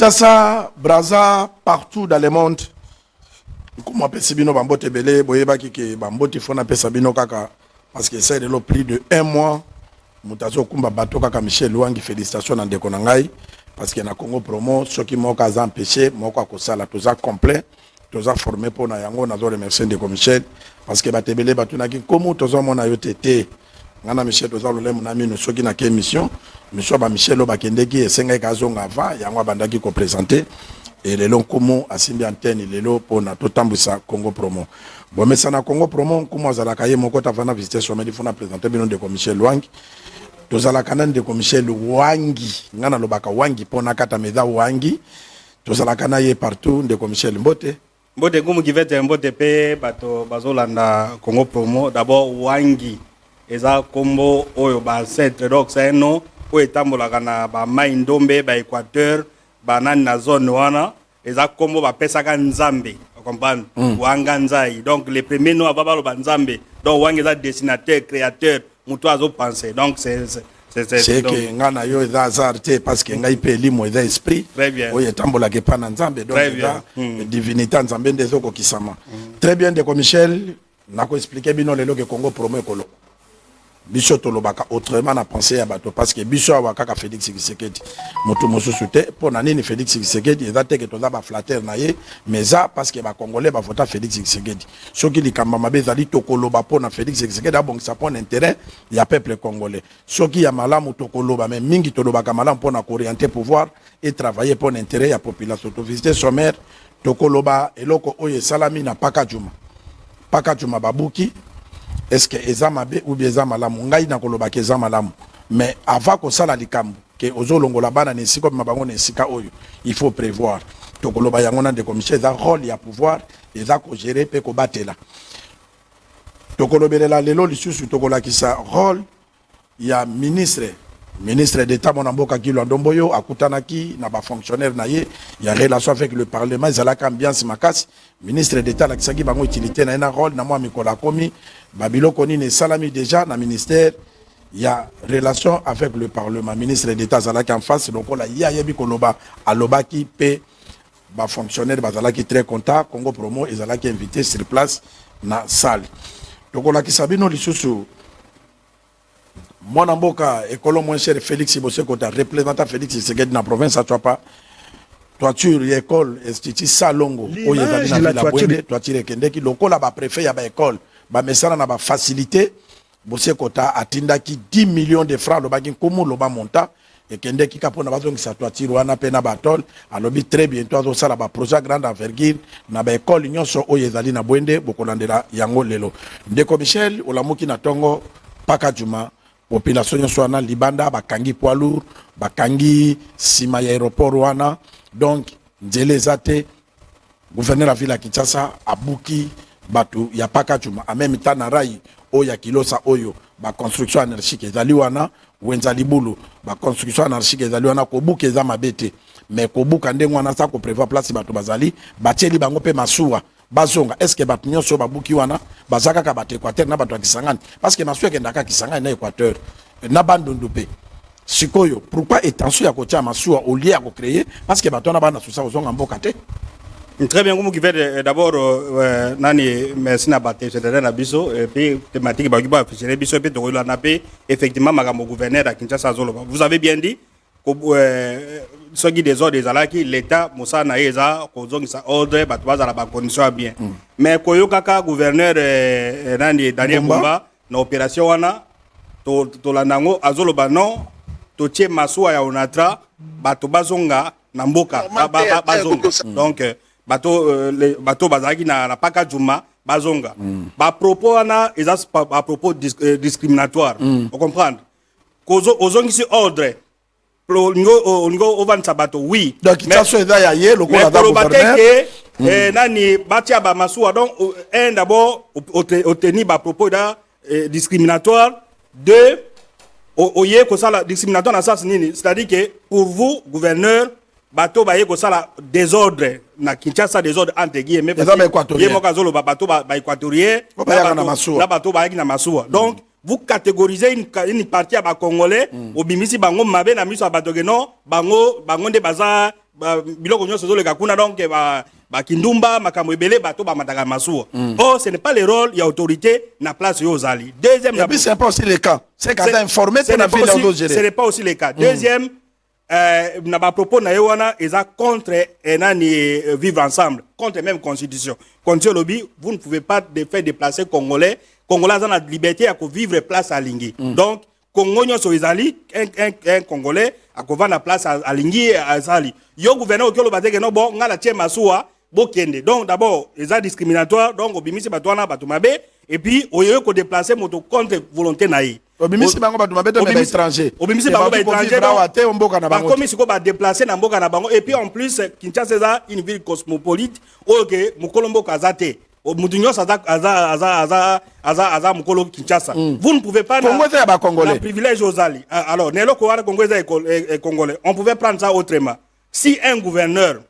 Kinshasa, Brazza, partout dans le monde. Comment Pessibino Bambote Belé, Boyeba Kiki, Bambote Fona Pessabino Kaka, parce que c'est de plus de 1 mois. Moutazo Kumba Bato Kaka Michel Louangi, félicitations dans Dekonangai, parce qu'il y a Congo Promo, ceux qui m'ont empêché, m'ont Kosala, tout ça complet, tout ça formé pour Nayango, Nazo remercier Ndeko Michel, parce que Batebele Batunaki, comment tout ça mon ayoté, Nana Michel, tout ça le mon ami, nous sommes qui n'a qu'une mission, Monsieur Michel Obakendeki, et Sengai Kazong Ava, Yango Bandaki ko présenté. Et les longs comme Asimbi Antenne, les lots pour notre Tamboussa Congo Promo. Bon, mais ça na Congo Promo, comme vous allez cahier mon côté avant de visiter sur il faut présenter le nom de Michel Wangi. Tous à la canane de Michel Wangi, Nana Lobaka Wangi, pour Nakata Meda Wangi. Tous à la canaille partout de Michel Mbote. Mbote, comme qui va être un Mbote P, Bato Bazolanda Congo Promo, d'abord Wangi. Et ça, combo, Oyo, Bancêtre, donc c'est un nom, Oyo Tambolagana, Maïndombe, Équateur. Banane na zone wana eza kombo ba pesaka nzambe comprendre wanga nzai donc les premiers noms aba balo banzambe donc wanga eza dessinateur créateur muto azo penser donc c'est que ngana yo eza azarte parce que ngai pe limo eza esprit oyo tambola ke pana nzambe donc eza divinité nzambe ndezo ko kisama très bien de Michel nako expliquer bino lelo ke Congo Promo ekolo biso tolobaka autrement na penser ya bato parce que biso awakaka Félix Tshisekedi moto mosusu te pona nini Félix Tshisekedi eza te ke toza ba flatter na ye mais ça parce que ba congolais ba vota Félix Tshisekedi soki likamba mabe ezali tokoloba pona Félix Tshisekedi abongisa pona intérêt ya peuple congolais soki ya malamu tokoloba mais mingi tolobaka malamu pona orienter pouvoir et travailler pona intérêt ya population to visiter sommaire tokoloba eloko oyo salami na Paka Juma babuki. Est-ce que Ezamabe ou bien Ezamalamu ngai na koloba ke Ezamalamu mais avant ko sala likambo ke ozolongola bana ne siko mabango ne sika oyo il faut prévoir to koloba yango na de commission za rôle ya pouvoir et za ko gérer pe ko batela to kolobelela lelo lisusu to kolakisa rôle ya ministre d'État mon mboka Kilo Ndomboyo akutanaki na ba fonctionnaire na ye ya relation avec le parlement ezalaka ambiance makasi ministre d'État la kisaki bango utilité na rôle na moi mikola komi babiloko nini salami déjà na ministère ya relation avec le parlement ministre d'État zalaka en face donc la ya yebi koloba alobaki pe ba fonctionnaire bazalaki très content Congo Promo ezalaki invité sur place na salle donc la kisabino lisusu mon amboka école moins cher Félix Iboseko ta représentant Félix Tshisekedi na province à pas toiture école institut Salongo o yezali na la toiture kendeki lokola ba préfet ya ba école ba mesana na ba facilité Boseko ta atindaki 10 millions de francs lobaki komo loba monta et kendeki kapona bazongisa toiture wana pe na batol alobi très bientôt azo sala ba projet grande envergure na ba école nyonso o yezali na Bwende bokolandela yango lelo Ndeko Michel olamuki na tongo Paka Juma population soit libanda bakangi poids lourd bakangi sima ya aéroport wana donc nzele zate gouverneur la ville ya Kinshasa abuki batu ya Paka Juma en même temps na rai o ya Kilosa oyo ba construction anarchique ezali wana wenza libulu ba construction anarchique ezali wana ko buka eza mabete mais ko buka ndengo wana sa ko prévoir place batu bazali batieli bango pe masuwa bazonga est-ce que batu nyonso babuki wana bazaka ka batu Équateur na batu Kisangani parce que masuwa kendaka Kisangani na Équateur na bandundu pe sikoyo pourquoi étention ya kotia masuwa au lieu ya ko créer parce que batu na bana susa ozonga mboka te. Très bien, comme vous faites d'abord, nani merci na batte c'est na biso et puis thématique ba kiba afficher biso pe to la nape effectivement makambo gouverneur à Kinshasa zolo. Vous avez bien dit ce qui des ordres des alaki l'état musa na eza ko zongisa ordre ba baza la ba condition bien. Mais koyo kaka gouverneur nani Daniel Bumba na opération wana to la nango azolo ba non to tie masuwa ya onatra bato bazonga na mboka bazonga donc bato bazaki na Paka Juma bazonga ba propos wana eza ba propos discriminatoire vous comprendre kozo ozongisi ordre ngo ovansa bato oui donc taso eza ya ye lokola da gouverneur nani batia ba masuwa donc un d'abord obtenir ba propos da discriminatoire deux oye ko sala discriminatoire na sens nini c'est-à-dire que pour vous gouverneur bato baye ko sala désordre na Kinshasa désordre entre guillemets ye moka zolo bato ba équatorien na bato ba na masuwa donc vous catégorisez une partie à ba congolais au bimisi bango mabe na miso bato que non bango nde baza biloko nyonso zo le kakuna donc ba kindumba makambo ebele bato ba mataka masuwa. Oh, ce n'est pas le rôle ya autorité na place yo zali. Deuxième, et puis c'est pas aussi le cas. C'est quand informé pour la ville de gérer. Ce n'est pas aussi le cas. Deuxième, na ba propos na yowana eza contre vivre ensemble, contre même constitution. Constitution lobby, vous ne pouvez pas faire déplacer Congolais ont la liberté à vivre place à Lingui. Donc Congo nyonso ezali un Congolais à la place à Lingui à Zali. Yo gouverneur okelo bateke no bon ngala tie masuwa bokende. Donc d'abord eza discriminatoire, donc obimisi batwana batumabe et puis oyo ko déplacer moto contre volonté naïe. Obimisi bango batu mabete mais étranger. Obimisi bango ba étranger ba komi siko ba déplacer na mboka na bango et puis en plus Kinshasa c'est une ville cosmopolite OK mukolombo kazate. Mudunyo aza mukolo Kinshasa. Vous ne pouvez pas na privilège aux Ali. Alors nelo ko wana Congo est congolais. On pouvait prendre ça autrement. Si un gouverneur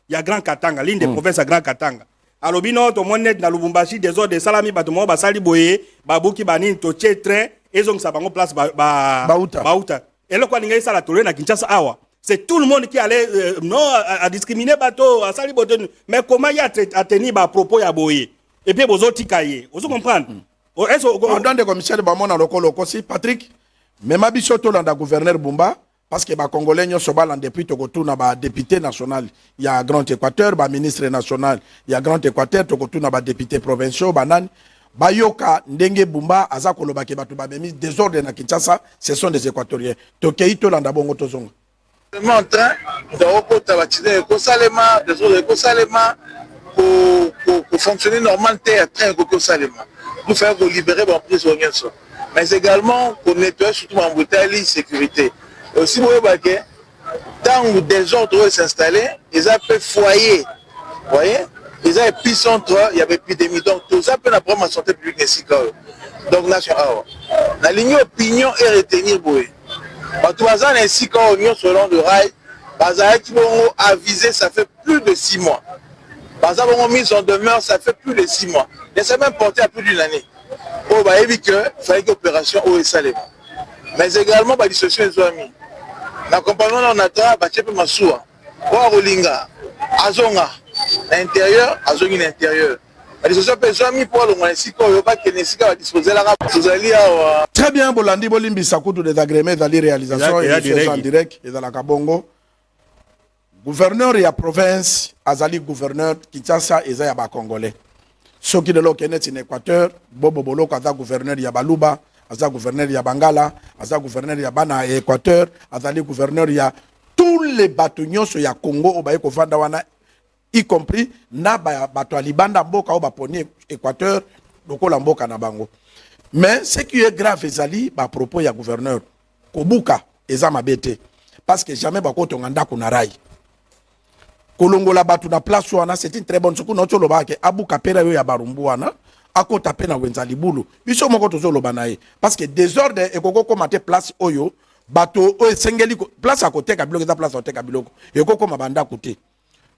il y a Grand Katanga, l'une des provinces à Grand Katanga. Alors bino to monet na Lubumbashi des ordres de salami batumo ba sali boye babuki banini to train et donc ça bango place Bauta. Et là quoi ninga ça la tolé na Kinshasa awa. C'est tout le monde qui allait à discriminer bateau à sali bote. Mais comment y a tenir ba propos ya boye et puis bozo tikaye. Vous comprenez? On donne des commissaires ba mona lokolo kosi Patrick même abiso to landa gouverneur Bumba parce que les Congolais sont depuis Tokotuna, député national, il y a Grand Équateur, ministre national, il y a Grand Équateur, Tokotuna, député provincial, banan, Bayoka, Ndenge Bumba, Azakolo Bakebatu, Babemi, désordre na Kinshasa, ce sont des Équatoriens. Tokeito landa bongo tozonga. En train de reporter pour fonctionner normalement, train pour faire libérer mon prisonnier. Mais également pour nettoyer surtout en bouteille sécurité. Aussi, vous voyez, tant où des ordres s'installer, ils ont fait foyer. Vous voyez, ils ont épicentre, il y avait épidémie. Donc, tout ça peut apprendre ma santé publique ici. Donc, national. La ligne opinion est retenir. Tout le monde ainsi quand on selon le rail, qui vont aviser, ça fait plus de 6 mois. Par exemple, on mise en demeure, ça fait plus de 6 mois. Et ça même porté à plus d'une année. Oh, bah, évidemment, il fallait que l'opération OSA. Mais également, bah, dissociation des amis. L'accompagnement on attend, bah, tu peux m'asseoir. Rolinga, Azonga, l'intérieur, Azongi l'intérieur. La dissociation des amis pour le moins ici, quand on va disposer la rap. Très bien, Bolandi Bolimbi Sakutu des agréments dans les réalisations et en direct et dans la Kabongo. Gouverneur et la province, Azali gouverneur, Kinshasa et Zayaba Congolais. Ceux qui de l'Okenet en Équateur, Bobo Bolo, Kaza gouverneur Yabaluba. Aza gouverneur ya Bangala, aza gouverneur ya Bana Équateur, azali gouverneur ya tous les bâtonniers sur ya Congo au baye kovanda wana y compris na bato libanda mboka au baponi Équateur lokola mboka na bango. Mais ce qui est grave ezali ba propos ya gouverneur kobuka eza mabete parce que jamais bakoto nganda kuna rai. Kolongola batu na place wana c'est une très bonne soukou no tolo ba ke abuka pera yo ya barumbu wana. Ako tapé na wenzali bulu biso moko tozoloba na ye parce que désordre ekoko komate place oyo bato o sengeli place à côté ka biloko eza place à côté ka biloko ekoko mabanda côté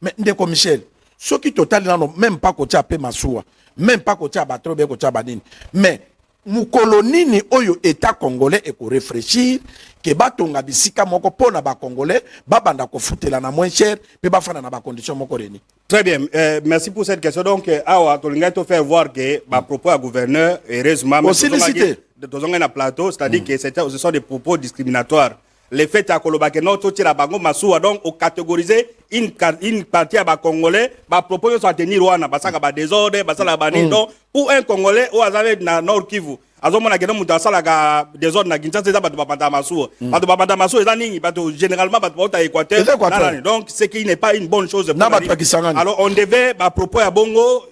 mais ndeko Michel soki total nano même pas côté apé masuwa même pas côté abatro be côté badini mais mukolonini oyo état congolais eko réfléchir ke batonga bisika moko pona ba congolais babanda ko futela na moins cher pe bafana na ba condition moko reni. Très bien, merci pour cette question. Donc, awa tolinga to faire voir que ma propos à gouverneur heureusement aussi licité dans un plateau, c'est-à-dire que ce sont des propos discriminatoires. Les faits à Kolobake non to tira bango masuwa donc au catégoriser une partie à ba congolais ba propos sont tenir wana basaka ba désordre basala ba donc pour un congolais au azave na Nord Kivu azomona kena mutu asala ka désordre na Kinshasa za bato babanda masuwa bato babanda masuwa eza nini bato généralement bato bota Équateur donc c'est qui n'est pas une bonne chose pour alors on devait ba propos ya bongo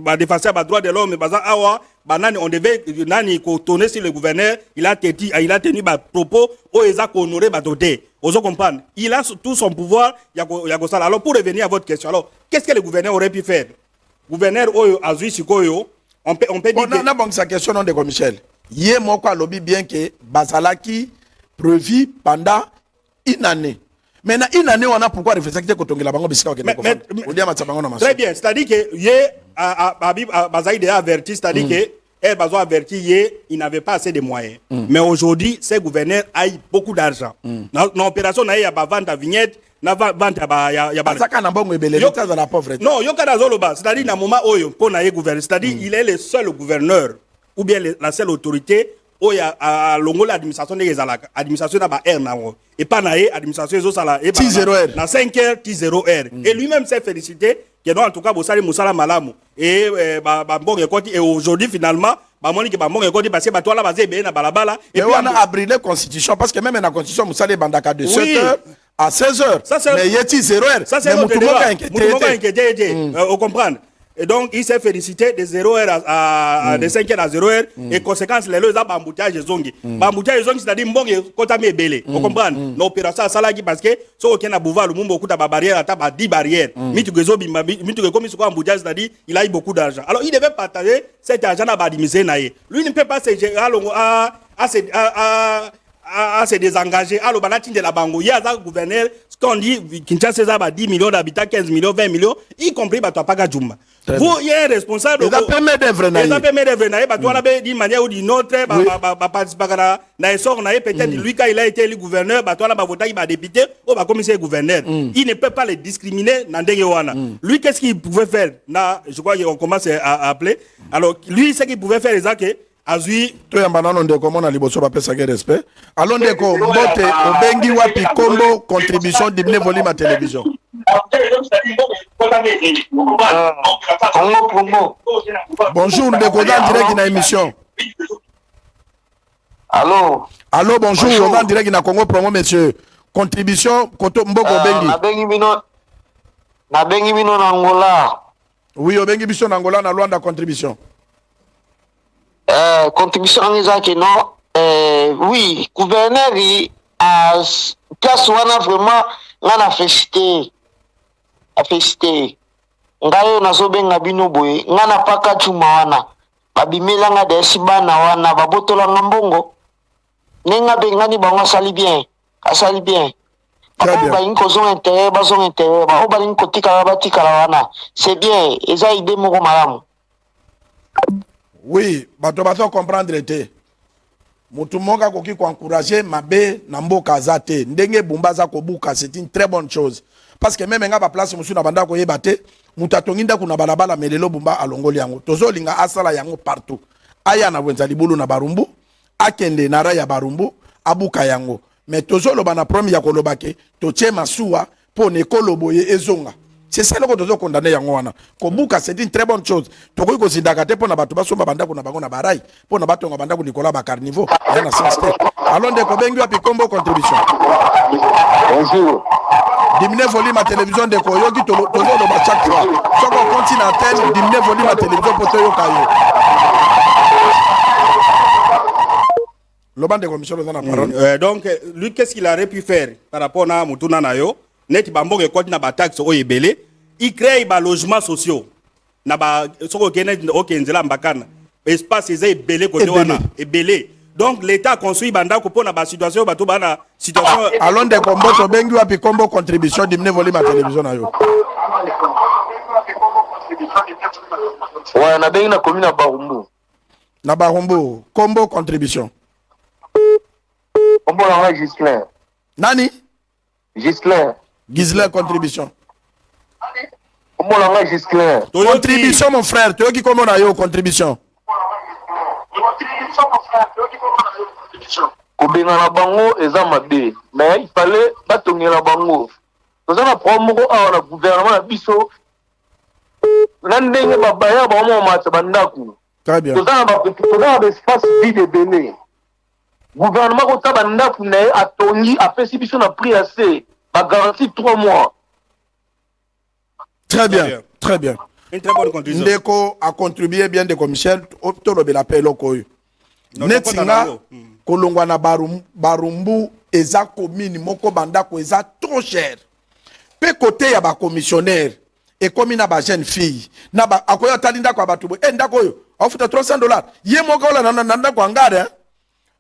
ba défenseur ba droit de l'homme baza awa banani on devait nani ko tourner sur le gouverneur il a tenu ba propos o eza ko honorer ba doté ozo comprendre il a tout son pouvoir yako sala. Alors pour revenir à votre question, alors qu'est-ce que le gouverneur aurait pu faire? Gouverneur oyo azui sikoyo on peut dire on a bon sa question non de Michel yé moko lobby bien que bazalaki prévu pendant une année. Maintenant une année on a pourquoi réfléchir que kotongela bango bisika okende ko fond. On dit matsa bango na maso. Très bien, c'est-à-dire que yé bazali déjà averti, c'est-à-dire que Bazo averti, il n'avait pas assez de moyens. Mais aujourd'hui, ces gouverneurs ont beaucoup d'argent. Dans l'opération, il y a vente à vignette, na vente à Azaka na bongo ebele l'État dans la pauvreté. Non, c'est-à-dire dans moment oyo pour na gouverner, c'est-à-dire il est le seul gouverneur ou bien la seule autorité où il y a longola administration des alaka, administration na ba R na wo. Et pas na administration zo sala et T0R. Na 5 heures T0R. Et lui-même s'est félicité que non en tout cas bosali musala malamu et ba mbongo ekoti et aujourd'hui finalement ba moni que ba mbongo ekoti parce que ba tola bazé be na balabala et puis on a abri la constitution parce que même dans la constitution musala bandaka de 7h à 16h. Mais yeti 0h. Ça c'est tout le monde a inquiété. On comprend. Et donc, il s'est félicité de 0h de 5h à 0h. Et conséquence, les lois bamboutage zongi. Bamboutage zongi, c'est-à-dire mbonge kota me belé. Vous comprenez? L'opération salagi parce que si on a bouva le monde beaucoup de barrières, à 10 barrières. Mitu gezo bimba, mitu ge komi soko bamboutage, c'est-à-dire il a eu beaucoup d'argent. Alors il devait partager cet argent à badimiser naïe. Lui ne peut pas se gérer à se désengager. Alors banatine de la bango. Il y a un gouverneur, ce qu'on dit, Kinshasa a 10 millions d'habitants, 15 millions, 20 millions, y compris Batoapaga Djouma. Vous, il y a un responsable. Les APM d'œuvre naïe. Les APM d'œuvre naïe, d'une manière ou d'une autre, participer à la peut-être lui, quand il a été élu gouverneur, il va député, ou va commissaire gouverneur. Il ne peut pas les discriminer. Lui, qu'est-ce qu'il pouvait faire? Je crois qu'on commence à appeler. Alors, lui, ce qu'il pouvait faire, c'est que azui to ya banano ndeko mona liboso ba pesa ke respect alors ndeko mbote obengi wapi kombo contribution dimne volume à télévision bonjour ndeko dans direct na émission allô bonjour on est en direct na Congo Promo monsieur contribution koto mboko obengi na bengi bino na Angola oui obengi biso na Angola na Luanda contribution contribution en non oui gouverneur a place wana vraiment ngana félicité ngayo nazobenga bino boye ngana paka chuma wana babimela nga desi bana wana babotola ngambongo nenga bengani bango asali bien balingi kozonga intérêt bazonga intérêt bao balingi kotikala batikala wana c'est bien eza idée moko malamu. Oui, bato bato comprendre te. Mutu moka koki ko encourager mabe na mboka azate. Ndenge bumbaza ko buka, c'est une très bonne chose. Parce que même nga ba place musu na banda ko yebate, mutatonginda kuna balabala melelo bumba alongoli yango. Tozo linga asala yango partout. Aya na wenza libulu na barumbu, akende na raya barumbu, abuka yango. Mais tozo loba na promi ya kolobake, to tie masuwa po ne koloboye ezonga. C'est ça que nous condamné yango wana. Kobuka c'est une très bonne chose. Toko ko sindakate pona bato basomba banda kuna bango na barai, pona bato ngabanda ku Nicolas Bakarnivo, yana sensité. Alors de kobengi api kombo contribution. Bonjour. Diminuer volume à télévision de koyoki tozo do ba chaque fois. Soko continue antenne, diminuer volume à télévision pour to yokayo. L'oban de commission dans la parole. Donc lui qu'est-ce qu'il aurait pu faire par rapport à Mutuna Nayo? Net bambonge koti na ba taxe o ebele il crée ba logements sociaux na ba soko kenet okenzela mbakana espace eza ebele côté wana ebele donc l'état construit banda ko pona ba situation bato bana situation allons de combo to bengi wapi combo contribution dimne volume à télévision na yo ouais na bengi na commune na Barumbu combo contribution combo la Gislain nani Gislain contribution. Contribution mon frère, tu qui comment on a eu contribution. Kobenga na bango eza mabe, mais il fallait batonga na bango. Nous avons promo à gouvernement na biso. Nandenge babaya ba mo matsa bandaku. Très bien. Nous avons espace vide belé. Gouvernement ko ta bandaku na atongi a fait biso na prix assez. A garanti 3 mois. Très bien. Une très bonne contribution. Ndeko a contribué bien de commissaire to lobela pelo koyo. Netinga kolongwa na barumbu eza commune moko bandako eza trop cher. Pe côté ya ba commissionnaire et comme na ba jeune fille na ba akoyo talinda kwa batu ndako yo ofuta $300 ye moko la nanda kwa ngare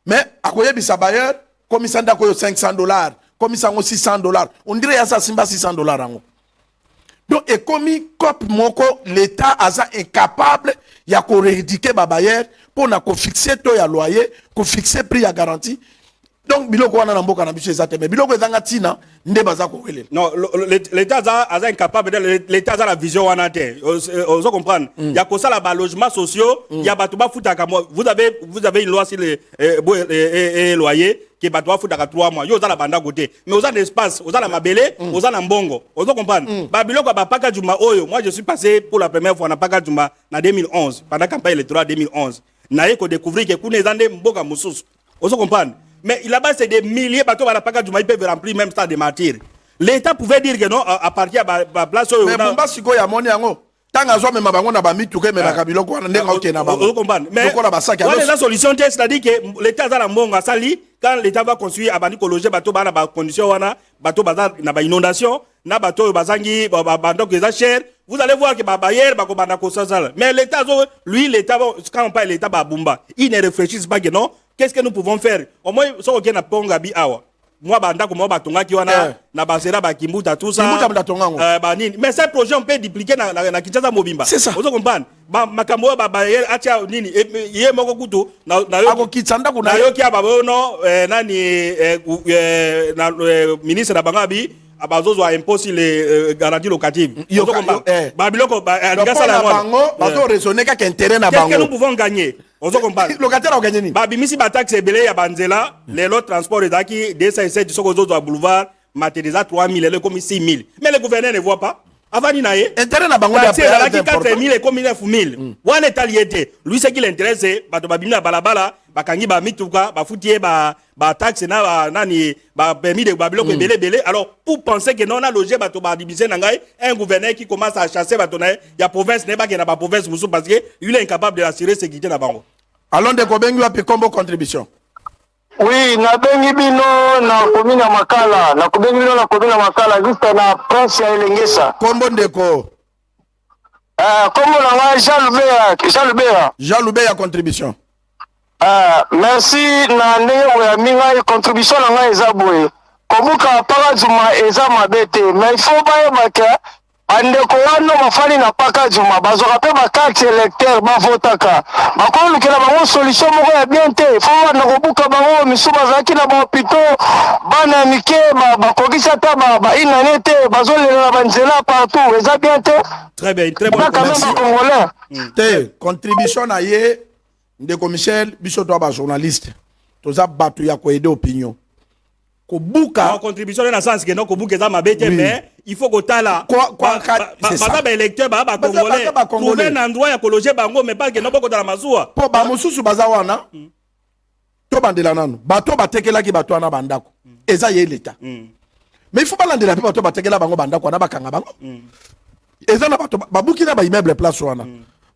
mais akoye bisa bailleur commissaire ndako yo $500 commissaire $600 on dirait ya ça simba $600 ango. Donc et comme cop moko l'état asa incapable ya ko rééduquer ba bailleur pour na ko fixer taux ya loyer, ko fixer prix ya garantie. Donc biloko wana na mboka na biso ezate mais biloko ezanga tina nde baza ko welela. Non, l'état a incapable de l'état a la vision wana te. Vous comprenez? Il y a que ça la logements sociaux, il y a batuba futaka vous avez une loi sur les loyers qui batuba futaka 3 mois. Yo za la banda côté. Mais vous avez l'espace, vous avez la mabele, vous avez la mbongo. Vous comprenez? Ba biloko ba paka juma oyo. Moi je suis passé pour la première fois na paka juma na 2011 pendant campagne électorale 2011. Na yeko découvrir que kuna ezande mboka mususu. Vous comprenez? Mais là-bas, c'est des milliers de bateaux à la PACA du Maï peuvent remplir même ça de matière. L'État pouvait dire que non, à partir de la place. Mais Bomba Siko ya moni yango. Tant à soi, même bango na bami touké, mais la kabilo quoi, n'en est aucun bango. Vous comprenez? Mais la solution, c'est-à-dire que l'État a la monga sali quand l'État va construire à bani loger bateau bana ba condition wana bateau baza na ba inondation na bateau bazangi bando que ça cher. Vous allez voir que ba bailleur ba ko bana ko ça. Mais l'État lui l'État quand on parle l'État ba bumba, il ne réfléchit pas que non. Qu'est-ce que nous pouvons faire? Au moins, si on a ponga bi awa. Moi, banda comme moi, batonga qui wana na basera ba kimbuta tout ça. Kimbuta mdatonga ngo. Mais ces projets on peut dupliquer na Kinshasa Mobimba. C'est ça. Vous comprenez? Ba makambo ba acha nini yé moko kuto na yo ako kitsanda kuna yo ki ababo no nani na ministre da bangabi abazozo a imposer les garanties locatives. Vous comprenez? Ba biloko ba alikasa la bango bazo raisonner ka intérêt na bango. Qu'est-ce que nous pouvons gagner? Vous comprenez? Locataire a gagné ni. Ba bimisi ba taxe belé ya banzela, les lots transport ezaki 207 soko zo do boulevard matériza 3000 et comme 6000. Mais le gouverneur ne voit pas. Avant ni naé. Intérêt na bango d'après. C'est 4000 et comme 9000. Wan étaliété. Lui ce qui l'intéresse ba to ba bimina balabala, ba kangi ba mituka, ba foutie ba taxe na ba nani ba permis de ba biloko belé. Alors pour penser que non a logé ba to ba diviser na ngai, un gouverneur qui commence à chasser ba to na ya province ne ba ke na ba province musu parce que il est incapable de assurer sécurité na bango. Allons de Kobengu a combo contribution. Oui, na bengi bino na commune ya Makala, na kobengi bino na commune ya Makala juste na prince ya Elengesa. Kombo ndeko. Kombo na nga Jean Lubeya contribution. Merci na ndenge ya minga contribution na nga eza boye. Komuka paka juma eza mabete, mais il faut ba yebaka andeko wana mafali na paka juma bazoka pe ba carte électeur ba votaka bakolo lukela bango solution moko ya bien te fo na kobuka bango misuba zaki na ba hôpital bana mike bakokisa ta ba inane te bazolela banzela partout eza bien te. Très bien, très bon. Merci. Te contribution na ye ndeko Michel biso to ba journaliste toza batu ya ko aider opinion kobuka contribution na sens que non kobuka za mabete mais il faut que tala c'est ça ba électeur ba congolais trouver un endroit ya kologer bango mais pas que non boko dans la mazua po ba mususu baza wana to bandela nanu bato batekela ki bato na bandako eza ye l'état mais il faut pas landela pe bato batekela bango bandako na bakanga bango eza na bato babuki na ba immeuble place wana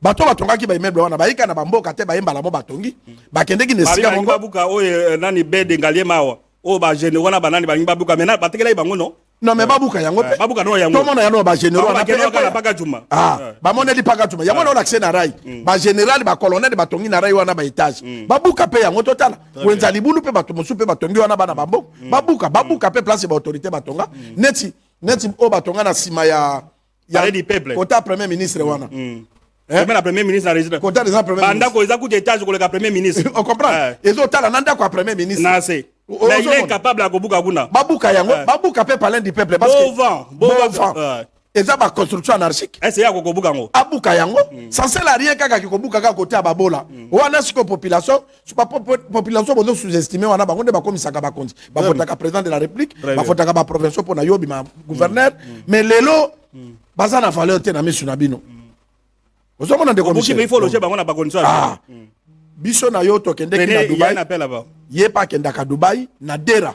bato batongaki ba immeuble wana baika na bamboka te ba yembala mo batongi bakendeki nesika mongo babuka oyo nani bede ngalie mawa o ba généraux na banani ba babuka mena batekela bango no non mais babuka yango pe babuka no yango to mona yango ba généraux na paka juma ba mona li paka juma yango na accès na rai ba général ba colonel ba tongi na rai wana ba étage babuka pe yango totala wenza libulu pe bato mosu pe batongi wana bana bambo babuka pe place ba autorité batonga neti o batonga na sima ya du peuple kota premier ministre wana même la premier ministre na résident kota des premier ministre banda ko ezakuti étage ko le premier ministre on comprend ezo tala nanda ko premier ministre na c'est mais il est incapable à kobuka kuna babuka yango babuka pe parler du peuple parce que bon vent eza ba construction anarchique c'est ya ko kobuka ngo abuka yango sans cela rien kaka ki kobuka ka côté ababola wana siko population population bozo sous-estimer wana bango nde bakomisaka bakonzi bafotaka président de la république bafotaka ba province pour na yobi ma gouverneur mais lelo baza na valeur te na misu na bino ozomona ndeko Michel il faut loger bango na ba condition biso na yo to kende ki na Dubai ye pa kenda ka Dubai na dera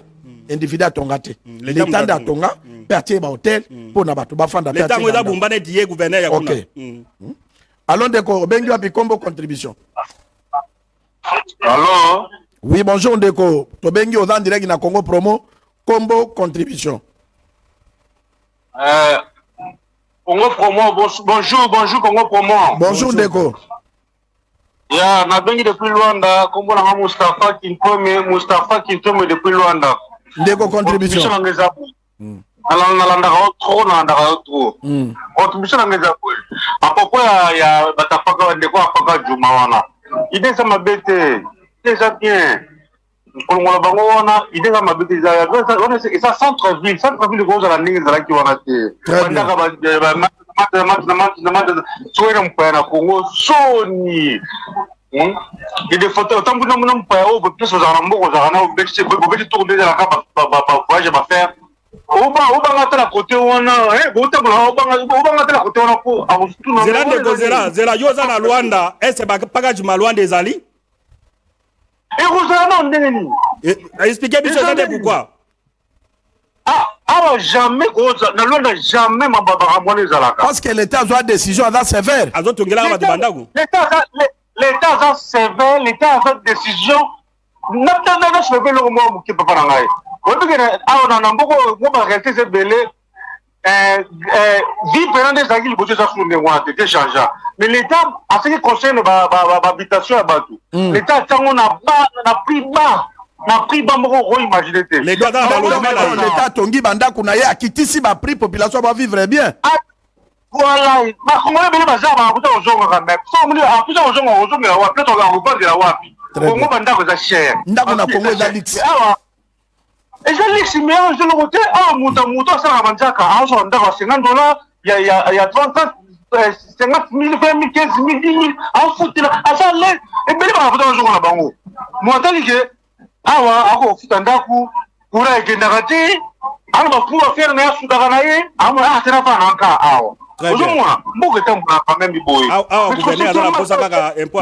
individu atonga te l'état nda atonga pe atie ba hôtel pour na bato bafanda pe l'état ngoza bomba ne die gouverneur ya kuna allons ndeko bengi wapi kombo contribution allô oui bonjour ndeko to bengi oza direct na Congo Promo kombo contribution Congo Promo, bonjour Congo Promo. Bonjour Deko. Ya, na bengi depuis Luanda, kombo na Mustafa Kintome depuis Luanda. Deko contribution. nalandaka trop. Contribution na ngeza kwa. Apoko ya batapaka ndeko apaka juma wana. Idée ça m'a bête. C'est ça bien. Quand on va voir, idée ça m'a bête. Ça centre-ville gros à la ligne de la qui wana te. Soyez un peu à Congo, Sony. Et des photos, tant que nous n'avons pas eu de plus aux Arambo, aux Arana, au petit tour de la carte, voyage à faire. Au bas de la côté, on a, Zela Yosa na Luanda, est-ce pas du Malouan des Ali? Et vous avez non, expliquez bien pourquoi. Ah, jamais, jamais, ma baba, parce que l'État a une décision sévère. L'État a sévère, l'État a une décision. N'attendez pas le moment qui peut pas en aller. On a beaucoup de réalité, c'est belé. Vie pendant des années, il faut que ça soit des changeants. Mais l'État, à ce qui concerne l'habitation à Batou, l'État, a pris bas. Na prix bamoko imaginer te l'État tongi banda kunaye akitisi ba prix population va vivre bien. Voilà, ba Congolais bele baza ba kuta ozonga quand même. So muli akuta ozonga wa peut-être on va pas de la wapi. Congo banda ko za cher. Ndako na Congo za lix. Et je lix mais je le côté muta ça na banjaka a so ndako $50, il y a 30 50 000 20 000 15 000 10 000 en foot là à ça les et bele ba kuta ozonga na bango. Mwatali ke awa ako futandaku kura egendakati ano bakuwa faire na sudaka na ye amo tena fa nanka awa ozomona mboka tambula quand même boy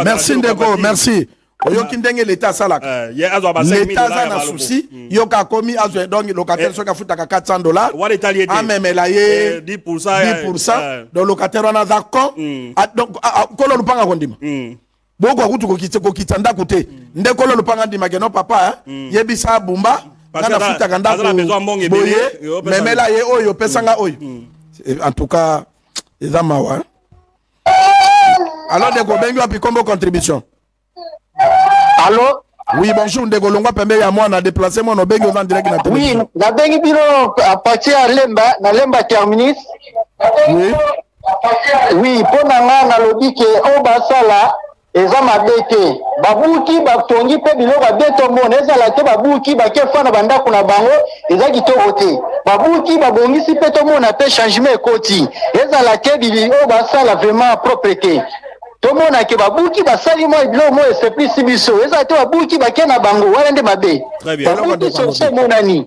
merci Ndeko merci oyoki ndenge l'État salaka l'État za na souci yoka komi azo donc locataire soka futaka $400 amemela ye 10% donc locataire wana za kon donc kolo lupanga kondima boko akutu kokita ndako te ndeko lo lupanga ndima ke no papa yebisa bumba na futaka ndako boye memela ye oyo pesanga oyo en tout cas eza mawa alors ndeko bengi wa pikombo contribution. Allô? Oui, bonjour ndeko longwa pembe ya mwana déplacer moi no bengi en direct na télévision. Oui, na bengi bino à partir à Lemba terminus. Oui. Oui, pour na lobi ke o basala eza mabete babuki batongi pe biloko beto mona ezala te babuki bakefana bandako na bango eza kitoko te babuki babongisi pe to mona pe changement ekoti ezala te bili o basala vraiment propreté to mona ke babuki basali mo biloko mo esprit biso ezala te babuki bakena bango wala nde mabe très bien c'est monani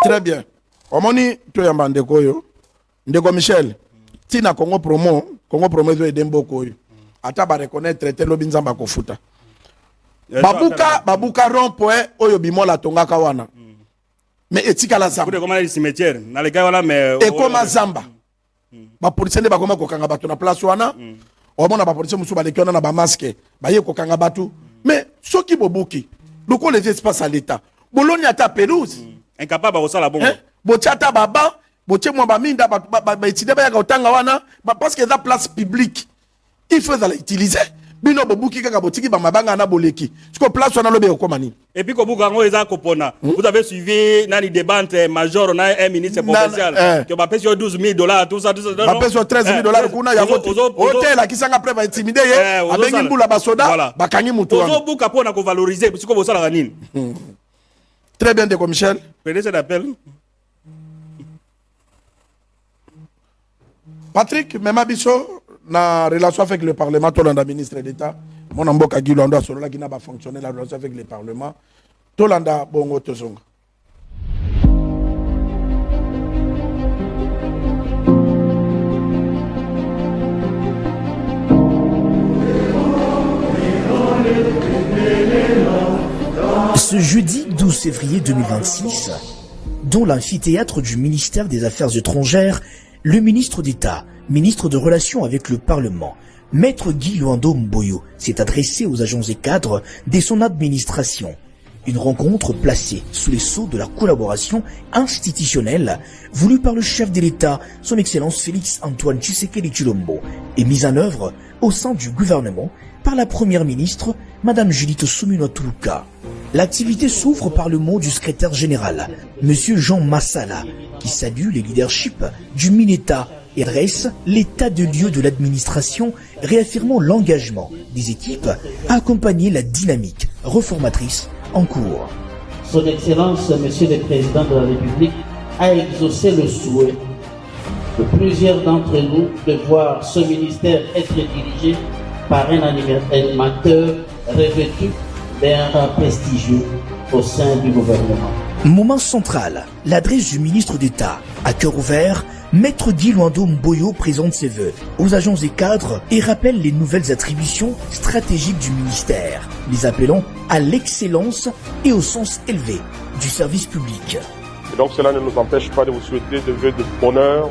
très bien omoni to yamba ndeko yo ndeko Michel tina Congo promo zo edemboko yo ata ba reconnaître traité lobi nzamba kofuta babuka rond-point oyo bimola tongaka wana mais etika la zamba comment le cimetière na le gars wana mais ekoma zamba ba police nde bakoma kokanga bato na place wana omona ba police musu ba lekiona na ba masque ba ye kokanga bato mais soki bobuki loko les espaces à l'état boloni ata pelouse incapable ko sala bongo botiata baba botie mo ba minda ba etide ba ya kotanga wana parce que la place publique il faut l'utiliser. Bino bobuki kaka botiki ba mabanga na boleki. Siko place wana lobe ko mani. Et puis ko buka ngo eza kopona. Vous avez suivi nani débat major na un ministre provincial qui va payer $12,000 tout ça. Va payer $13,000 kuna ya vote. Hôtel akisanga prêt va intimider ye. Abengi mbula basoda bakangi mutu wana. Ozo buka pona ko valoriser siko bosala nini. Très bien de Michel. Prenez cet appel. Patrick Memabiso na relation avec le Parlement, Tolanda ministre d'État, mon amboka Gilanda Solola qui n'a pas fonctionné la relation avec le Parlement, Tolanda Bongo Tozonga. Ce jeudi 12 février 2026, dans l'amphithéâtre du ministère des Affaires étrangères, le ministre d'État, ministre de Relations avec le Parlement, Maître Guy Luando Mboyo, s'est adressé aux agents et cadres de son administration. Une rencontre placée sous les sceaux de la collaboration institutionnelle voulue par le chef de l'État, son Excellence Félix Antoine Tshisekedi Tshilombo, et mise en œuvre au sein du gouvernement par la Première ministre, Madame Judith Suminwa Tuluka. L'activité s'ouvre par le mot du secrétaire général, M. Jean Massala, qui salue les leaderships du Mineta et dresse l'état de lieu de l'administration, réaffirmant l'engagement des équipes à accompagner la dynamique réformatrice en cours. Son Excellence, Monsieur le Président de la République, a exaucé le souhait de plusieurs d'entre nous de voir ce ministère être dirigé par un animateur revêtu d'un rang prestigieux au sein du gouvernement. Moment central, l'adresse du ministre d'État. À cœur ouvert, Maître Guy Luando Mboyo présente ses vœux aux agents et cadres et rappelle les nouvelles attributions stratégiques du ministère, les appelant à l'excellence et au sens élevé du service public. Et donc cela ne nous empêche pas de vous souhaiter des vœux de bonheur,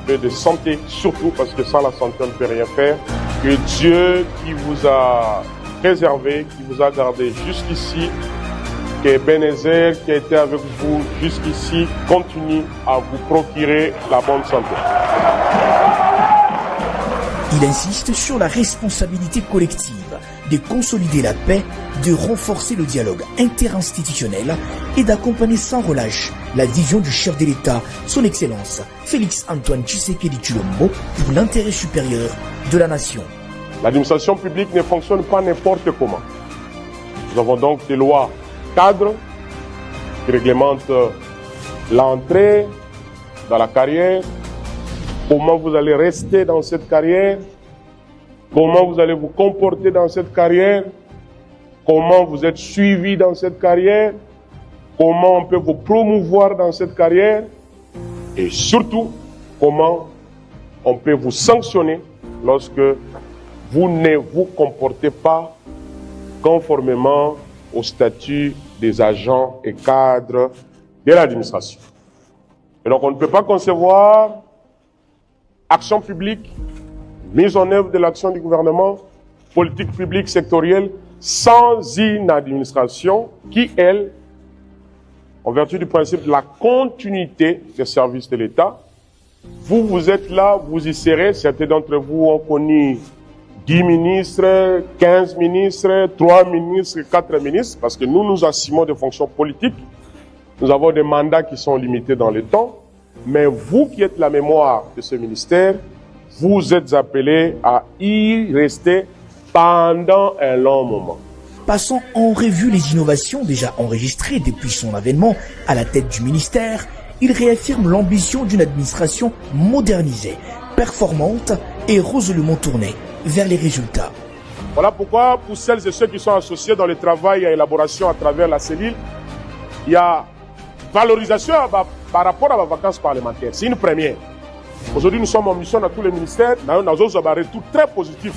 des vœux de santé, surtout parce que sans la santé on ne peut rien faire. Que Dieu qui vous a préservé, qui vous a gardé jusqu'ici, que Benezer qui a été avec vous jusqu'ici continue à vous procurer la bonne santé. Il insiste sur la responsabilité collective de consolider la paix, de renforcer le dialogue interinstitutionnel et d'accompagner sans relâche la vision du chef de l'État, son Excellence Félix Antoine Tshisekedi Tshilombo, pour l'intérêt supérieur de la nation. L'administration publique ne fonctionne pas n'importe comment. Nous avons donc des lois cadres qui réglementent l'entrée dans la carrière, comment vous allez rester dans cette carrière, comment vous allez vous comporter dans cette carrière, comment vous êtes suivi dans cette carrière, comment on peut vous promouvoir dans cette carrière et surtout comment on peut vous sanctionner lorsque vous ne vous comportez pas conformément au statut des agents et cadres de l'administration. Et donc on ne peut pas concevoir action publique, mise en œuvre de l'action du gouvernement, politique publique sectorielle, sans une administration qui, elle, en vertu du principe de la continuité des services de l'État, vous êtes là, vous y serez. Certains d'entre vous ont connu 10 ministres, 15 ministres, 3 ministres, 4 ministres, parce que nous assumons des fonctions politiques. Nous avons des mandats qui sont limités dans le temps. Mais vous qui êtes la mémoire de ce ministère, vous êtes appelés à y rester pendant un long moment. Passant en revue les innovations déjà enregistrées depuis son avènement à la tête du ministère, il réaffirme l'ambition d'une administration modernisée, performante et résolument tournée vers les résultats. Voilà pourquoi, pour celles et ceux qui sont associés dans le travail et l'élaboration à travers la cellule, il y a valorisation par rapport à la vacance parlementaire. C'est une première. Aujourd'hui, nous sommes en mission dans tous les ministères. Nous avons un retour très positif.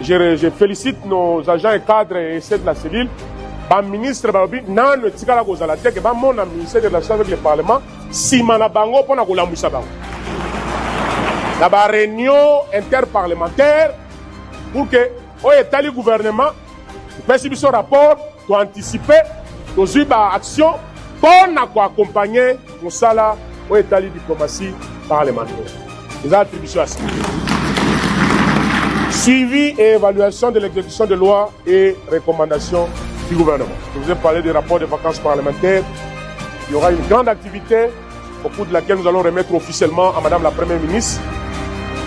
Je félicite nos agents et cadres et ceux de la cellule. Le ministre mon ministère de la Relations avec le Parlement, si Manabango pour la réunion interparlementaire pour que le gouvernement fasse son rapport pour anticiper aux actions pour accompagner nos salaires aux États de diplomatie parlementaire. Les attributions à ça. Suivi et évaluation de l'exécution de lois et recommandations du gouvernement. Je vous ai parlé des rapports de vacances parlementaires. Il y aura une grande activité au cours de laquelle nous allons remettre officiellement à Madame la Première ministre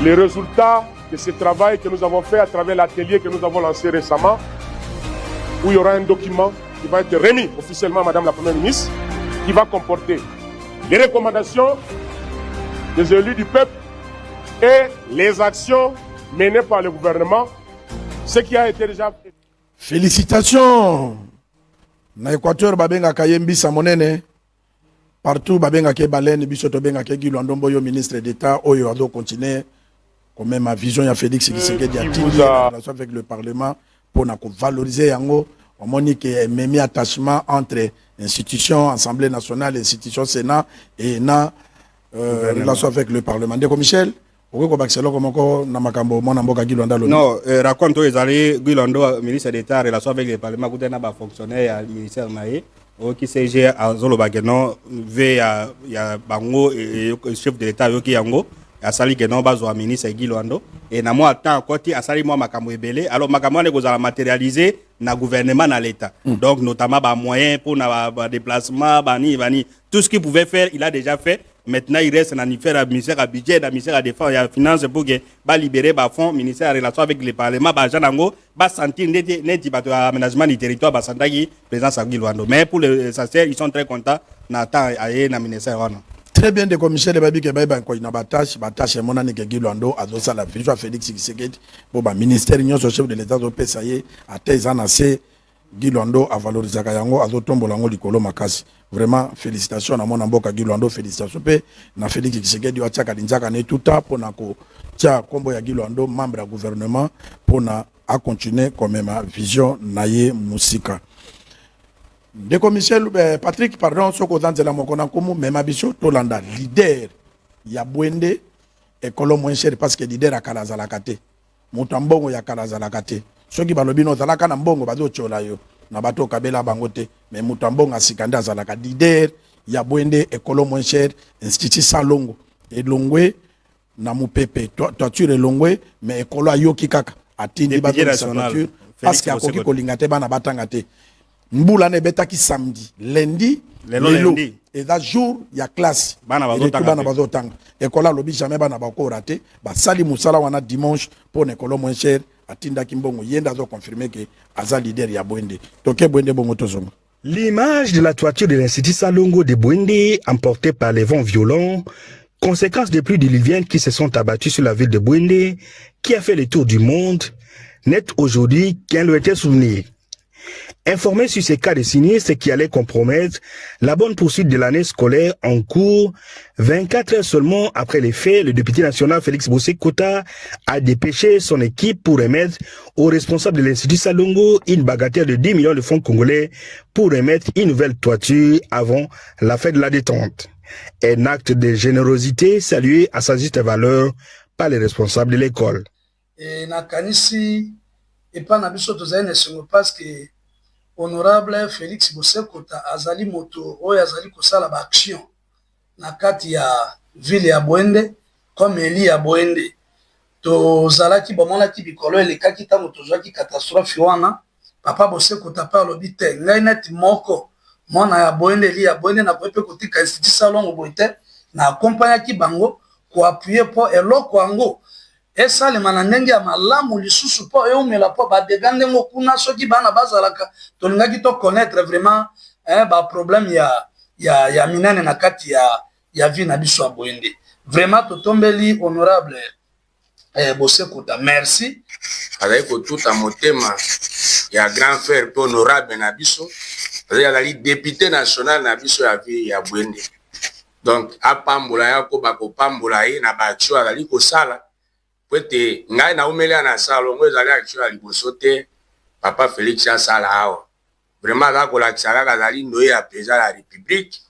les résultats de ce travail que nous avons fait à travers l'atelier que nous avons lancé récemment, où il y aura un document qui va être remis officiellement à Madame la Première ministre, qui va comporter les recommandations des élus du peuple et les actions menées par le gouvernement, ce qui a été déjà fait. Félicitations. Na Équateur babenga kayembi samonene. Partout babenga ke baleine biso to benga ke Guy Luando Mboyo ministre d'État oyo ado continuer quand même ma vision ya Félix Tshisekedi avec le Parlement pour na valoriser yango on moni que même attachement entre institutions Assemblée nationale institutions Sénat et na relation avec le Parlement. Ndeko Michel non, raconte Guy Luando, ministre d'État, relation avec le Parlement, qui est un fonctionnaire ministère qui s'est à Zolobageno, il y a Bango et chef de l'État qui yango, a sali que non bazo ministre Guy Luando et na moi attend côté a sali moi makambo ebele alors makambo ne kozala matérialiser na gouvernement na l'état. Donc notamment ba moyens pour na déplacement, bani tout ce qu'il pouvait faire, il a déjà fait. Maintenant, il reste dans le ministère à budget, dans le ministère à défense et à finance pour que libérer les fonds, ministère en relation avec le Parlement, Janango, sentir l'aménagement du territoire, présence à Guiluando. Mais pour les SACER, ils sont très contents d'attendre à aller dans le ministère. Très bien, des commissaires de Babi Kebaïba, il y a batache, et mon ami Guiluando, à Zosa la Félix Tshisekedi, pour le ministère, l'Union chef de l'État, au PSAE, à Tezanase, Guiluando, à valoriser Kayango, à Zotombolango, Likolo Makasi. Vraiment, félicitations à mon amboka Guiluando, félicitations na Félix Tshisekedi, Wachaka Dinjaka, ne tout à pour nako, tia, combo ya Guiluando, membre du gouvernement, pour na à continuer comme ma vision naye musika. De commissaire Patrick, pardon, ce qu'on a dit là, mon konakomu, mais ma bicho, Tolanda, leader, ya Bwende, et Kolo moins cher parce que leader a Kalazalakate. Moutambongo ya Kalazalakate. Ceux qui balobi no zalaka na mbongo bazo chola yo. Na bato kabela bangote mais mutambonga sikanda zalaka leader ya Bwende ekolo moins cher institut Salongo et Longwe na mupepe toiture Longwe mais ekolo ayoki kaka atindi bato national parce que akoki kolingate bana batangate mbula ne betaki samedi lundi lelo et da jour ya classe bana bazotanga ekola lobi jamais bana bako raté ba sali musala wana dimanche pour ekolo moins cher atinda kimbongo yenda zo confirmer que aza leader ya Bwende toke Bwende bongo tozongo. L'image de la toiture de l'Institut Salongo de Bwende emportée par les vents violents, conséquence des pluies diluviennes qui se sont abattues sur la ville de Bwende, qui a fait le tour du monde, n'est aujourd'hui qu'un lointain souvenir. Informé sur ces cas de sinistres qui allaient compromettre la bonne poursuite de l'année scolaire en cours, 24 heures seulement après les faits, le député national Félix Bosé-Kota a dépêché son équipe pour remettre aux responsables de l'Institut Salongo une bagatelle de 10 millions de francs congolais pour remettre une nouvelle toiture avant la fête de la détente. Un acte de générosité salué à sa juste valeur par les responsables de l'école. Et nakanisi et pas nabiso tozaine sengo parce que honorable Félix Bosé-Kota azali moto oyo azali kosala ba action na kati ya ville ya Bwende comme eli ya Bwende to zalaki bomonaki bikolo elekaki tango tozwaki catastrophe wana papa Bosé-Kota pa lobi te ngai neti moko mona ya Bwende eli ya Bwende na pepe kotika Institut Salongo boite na accompagnaki bango ko appuyer po eloko ango esa le manandenge ya malamu lisusu po eumela po ba degande ngo kuna soki bana bazalaka tolingaki to connaître vraiment ba problème ya minene na kati ya vie na biso Bwende vraiment totombeli honorable Bosé-Kota merci avec tout à motema ya grand frère pe honorable na biso azali député national na biso ya vie ya Bwende donc apambola yako bakopambola ye na bacho azali kosala Pwete ngai na umele na Salongo ezali action liboso te papa Félix asala awa vraiment za kolakisa kazali noye ya président de la République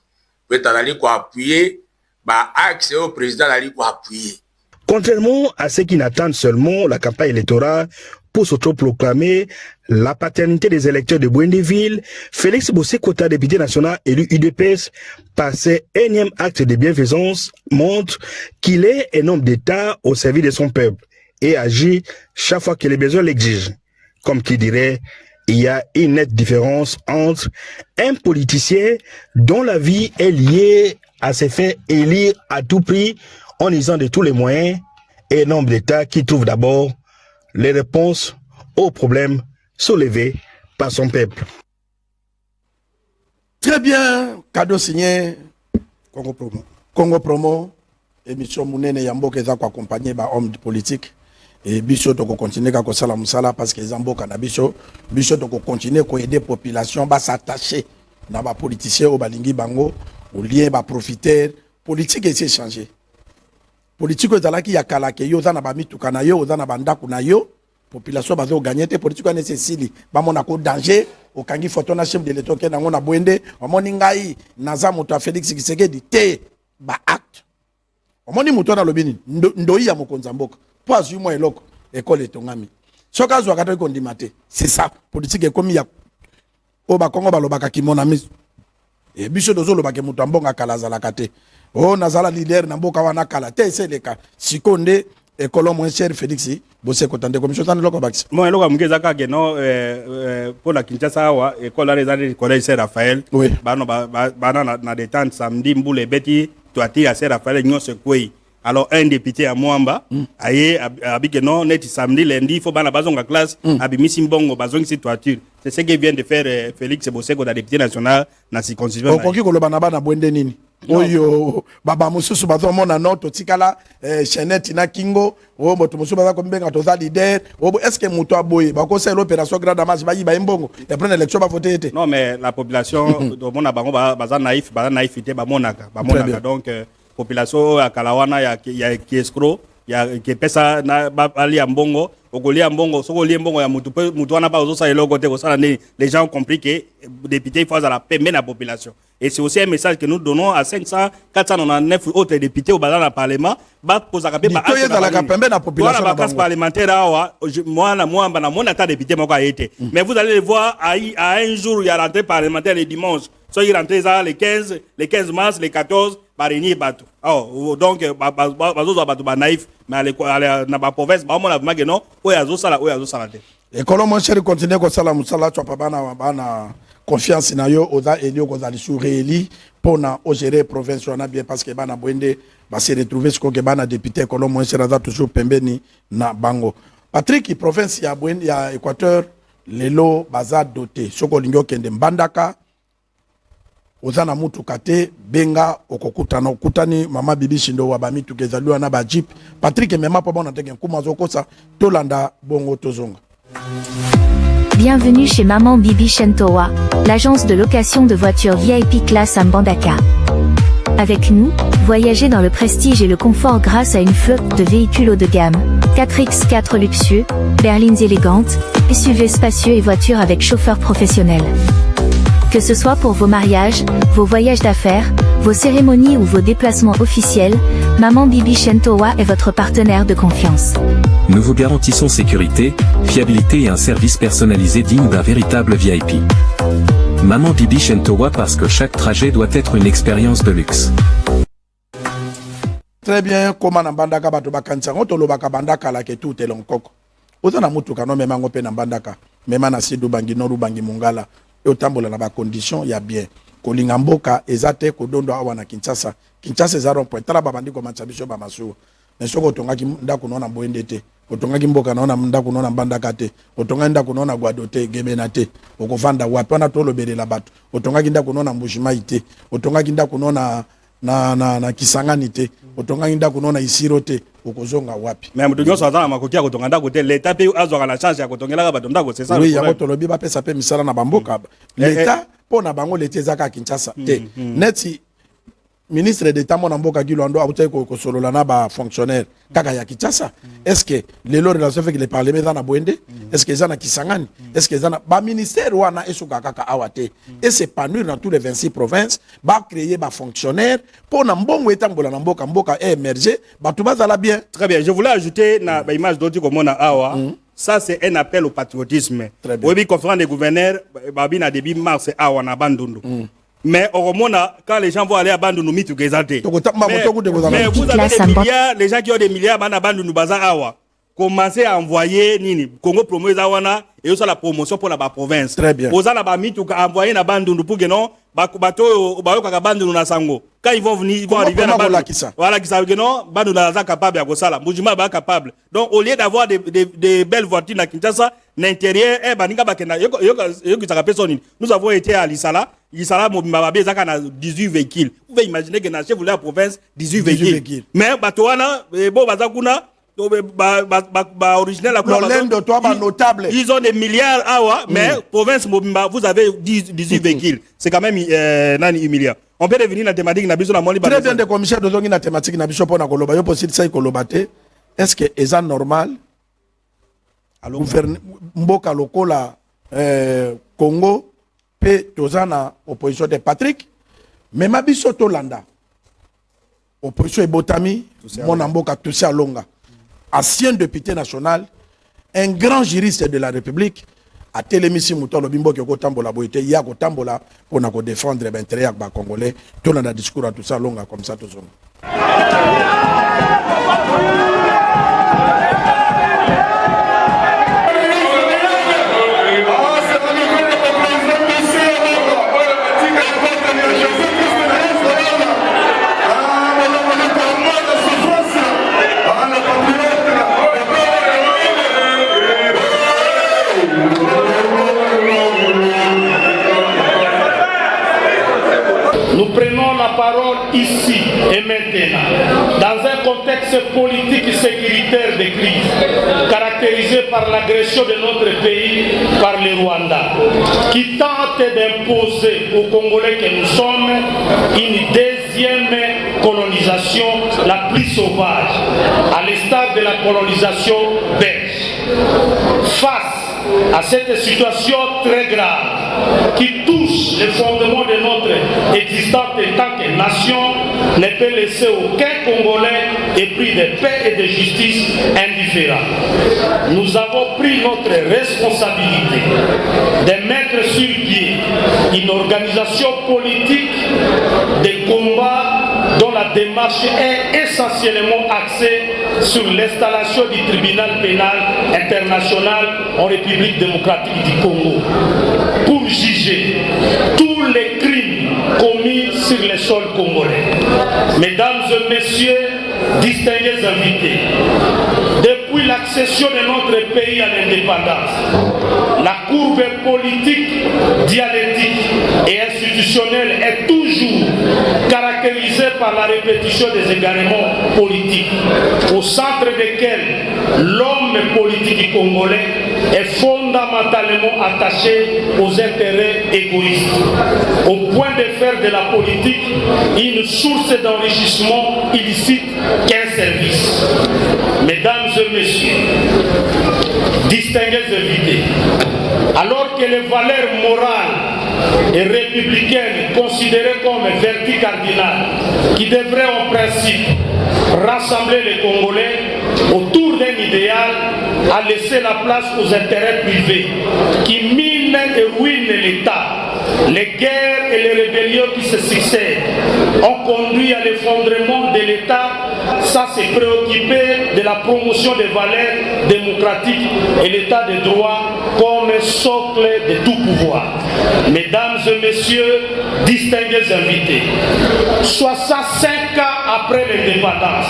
pwete azali ko appuyer ba axe au président azali ko appuyer. Contrairement à ceux qui n'attendent seulement la campagne électorale pour s'autoproclamer la paternité des électeurs de Bwendeville, Félix Bosé-Kota, député national élu UDPS, par ses énième acte de bienfaisance, montre qu'il est un homme d'État au service de son peuple et agit chaque fois que les besoins l'exigent. Comme qui dirait, il y a une nette différence entre un politicien dont la vie est liée à se faire élire à tout prix en usant de tous les moyens et un homme d'État qui trouve d'abord les réponses aux problèmes soulevés par son peuple. Très bien, cadeau signé Congo Promo. Congo Promo, émission Mounene Yambo qui a accompagné par homme politique. Et biso to continuer à kosala musala parce que Zambo Kanabiso, biso to continuer à aider la population à s'attacher dans les politiciens au balingi bango, au lien ba profiter politique et changer. Politique ezalaki ya kala ke yo za na ba mituka na yo za na bandaku na yo population bazo gagner te politique ane sesili ba mona ko danger o kangi photo na chef de l'État ke na ngona Bwende o moni ngai naza moto Félix Tshisekedi te ba acte o moni moto na lobini ndoi ya mokonza mboka po azu mo eloko école etongami soka zo akato ko ndimate c'est ça politique ekomi ya o ba Kongo ba lobaka kimona miso e biso dozo lobaka moto ambonga kala zala kate. Oh, nazala leader na mboka wana kala te seleka sikonde ekolo moins cher Félix bose kotande commission tande loko baxi moi loko mungeza ka que non pour la Kinshasa wa école les années collège Saint Raphaël bano bana na détente samedi mbule beti toati à Saint Raphaël nyo sekoi alors un député à Mwamba aye abike non net samedi lundi faut bana bazonga classe abimisi mbongo bazongi si toiture c'est ce que vient de faire Félix Boseko da député national na circonscription okoki koloba na bana bwende nini oyo baba mususu bazomona noto tikala chenette na kingo o moto mususu bazako mbenga toza leader o est-ce que muto aboye bakosela l'opération grande damas bayi ba mbongo et prendre l'élection ba voter été non mais la population do mona bango baza naïfité ba monaka donc population ya kalawana ya kiescro ya kepesa na bali ya mbongo okolia mbongo sokolia mbongo ya mutu wana ba ozosa eloko te kosala ne les gens ont compris que député il faut à la paix la population et c'est aussi un message que nous donnons à 499 autres députés au bas dans le parlement ba posaka pe ba la population la classe parlementaire awa moi na mon état député moko a été mais vous allez le voir à un jour il y a rentrée parlementaire le dimanche soit il rentré ça les 15 mars les 14 barini bato donc bazozo bato ba naïf mais na ba province ba mona vraiment que non oyazo sala te et comment mon cher continuer ko sala musala tu pas bana confiance na yo oza elio ko zali sur réeli pona o gérer province na bien parce que bana bwende ba se retrouver ce que bana député ko mon cher aza toujours pembeni na bango Patrick province ya bwende ya Équateur lelo baza doté soko lingo kende mbandaka ozana mutu kate benga okokutana okutani mama bibi shindo wa bamitu kezaliwa na ba jeep Patrick mema pa bona teke kuma zokosa tolanda bongo tozonga. Bienvenue chez Maman Bibi Shentowa, l'agence de location de voitures VIP classe à Mbandaka. Avec nous, voyagez dans le prestige et le confort grâce à une flotte de véhicules haut de gamme, 4x4 luxueux, berlines élégantes, SUV spacieux et voitures avec chauffeur professionnel. Que ce soit pour vos mariages, vos voyages d'affaires, vos cérémonies ou vos déplacements officiels, Maman Bibi Shentowa est votre partenaire de confiance. Nous vous garantissons sécurité, fiabilité et un service personnalisé digne d'un véritable VIP. Maman Bibi Shentowa parce que chaque trajet doit être une expérience de luxe. Très bien, comment Nambandaka bato bakanisa ngoto lobaka bandaka la ke tout elonkoko. Ozana mutuka no mema ngope Nambandaka, mema na sidu bangi noru bangi mungala. Otambola na ba condition ya bien kolinga mboka ezate kodondo awa na Kinshasa ezaro point tala babandi ko matsabiso ba masuwa mais soko tongaki ndako nona boende te otongaki mboka naona ndako nona Mbandaka te otonga ndako nona Gwado te Gemena te okovanda wapi wana tolobelela bato otongaki ndako nona Mbushimai te otongaki ndako nona na Kisangani te otongaki ndako nona Isiro te okozonga wapi mais mutu nyonso azana makoki ya kotonga ndako te l'état pe azwaka la chance ya kotongelaka bato ndako c'est ça oui ya kotolobi ba pesa pe misala na bamboka l'état pona bango l'état ezaka Kinshasa te neti ministre d'état mona mboka Gilwando abutaki ko solola na ba fonctionnaire kaka ya Kinshasa est-ce que lelo relation avec le parlement na Bwende est-ce que ezana Kisangani est-ce que ezana ba ministère wana esuka kaka awate et s'épanouir dans tous les 26 provinces ba créer ba fonctionnaire pona mbongo etambola na mboka émerger ba tout bazala bien. Très bien, je voulais ajouter na ba image d'autres comme on a awa ça c'est un appel au patriotisme. Oui, conférence des gouverneurs babi na début mars awa na Bandundu. Mais au Romona, quand les gens vont aller à Bandundu, mais vous avez des milliards, les gens qui ont des milliards, à Bandundu, Awa, commencez à envoyer Nini, Congo promo Zawana, et aussi la promotion pour la province. Très bien. Aux ala bami tu envoyer na Bandundu pour que non, bato ka Bandundu na Sango. Quand ils vont venir, ils vont arriver à Bandundu. Voilà qui savent que non, Bandundu na capable à Gosala, Mujima ba capable. Donc au lieu d'avoir des belles voitures na Kinshasa, l'intérieur baninga bakena yo qui ça personne. Nous avons été à Lisala. Lisala mobimba ezaka na 18 véhicules. Vous pouvez imaginer que na chef de la province 18 véhicules. Mais bato wana bo bazakuna original notable. Ils ont des milliards mais province mobimba vous avez 18 véhicules. C'est quand même humiliant. On peut revenir la thématique na biso na moni. Très bien de commissaire de zongi na thématique na biso pona koloba yo possible ça kolobate. Est-ce que eza normal? Gouvernement mboka lokola Congo pe tozana opposition de Patrick mais mabiso tolanda opposition ebotami mona mboka Toussi Alonga ancien député national un grand juriste de la République a télémisi mutolo bimbo ko tambola boité ya ko tambola pona ko défendre l'intérêt ya ba congolais tolanda discours à Toussi Alonga comme ça tozonga ici et maintenant, dans un contexte politique et sécuritaire de crise, caractérisé par l'agression de notre pays par le Rwanda, qui tente d'imposer aux Congolais que nous sommes une deuxième colonisation la plus sauvage, à l'instar de la colonisation belge. Face à cette situation très grave qui touche les fondements de notre existence en tant que nation, ne peut laisser aucun Congolais épris de paix et de justice indifférent. Nous avons pris notre responsabilité de mettre sur pied une organisation politique de combat dont la démarche est essentiellement axée sur l'installation du tribunal pénal international en République démocratique du Congo pour juger tous les crimes commis sur le sol congolais. Mesdames et messieurs, distingués invités, depuis l'accession de notre pays à l'indépendance, la courbe politique, dialectique et institutionnelle est toujours caractérisée par la répétition des égarements politiques, au centre desquels l'homme politique congolais est fondamentalement attaché aux intérêts égoïstes, au point de faire de la politique une source d'enrichissement illicite qu'un service. Mesdames et messieurs, distingués invités, alors que les valeurs morales et républicaines considérées comme vertu cardinales qui devraient en principe rassembler les Congolais autour d'un idéal, a laissé la place aux intérêts privés qui minent et ruinent l'État. Les guerres et les rébellions qui se succèdent ont conduit à l'effondrement de l'État sans se préoccuper de la promotion des valeurs démocratiques et l'État de droit comme socle de tout pouvoir. Mesdames et messieurs, distingués invités, 65 ans après l'indépendance,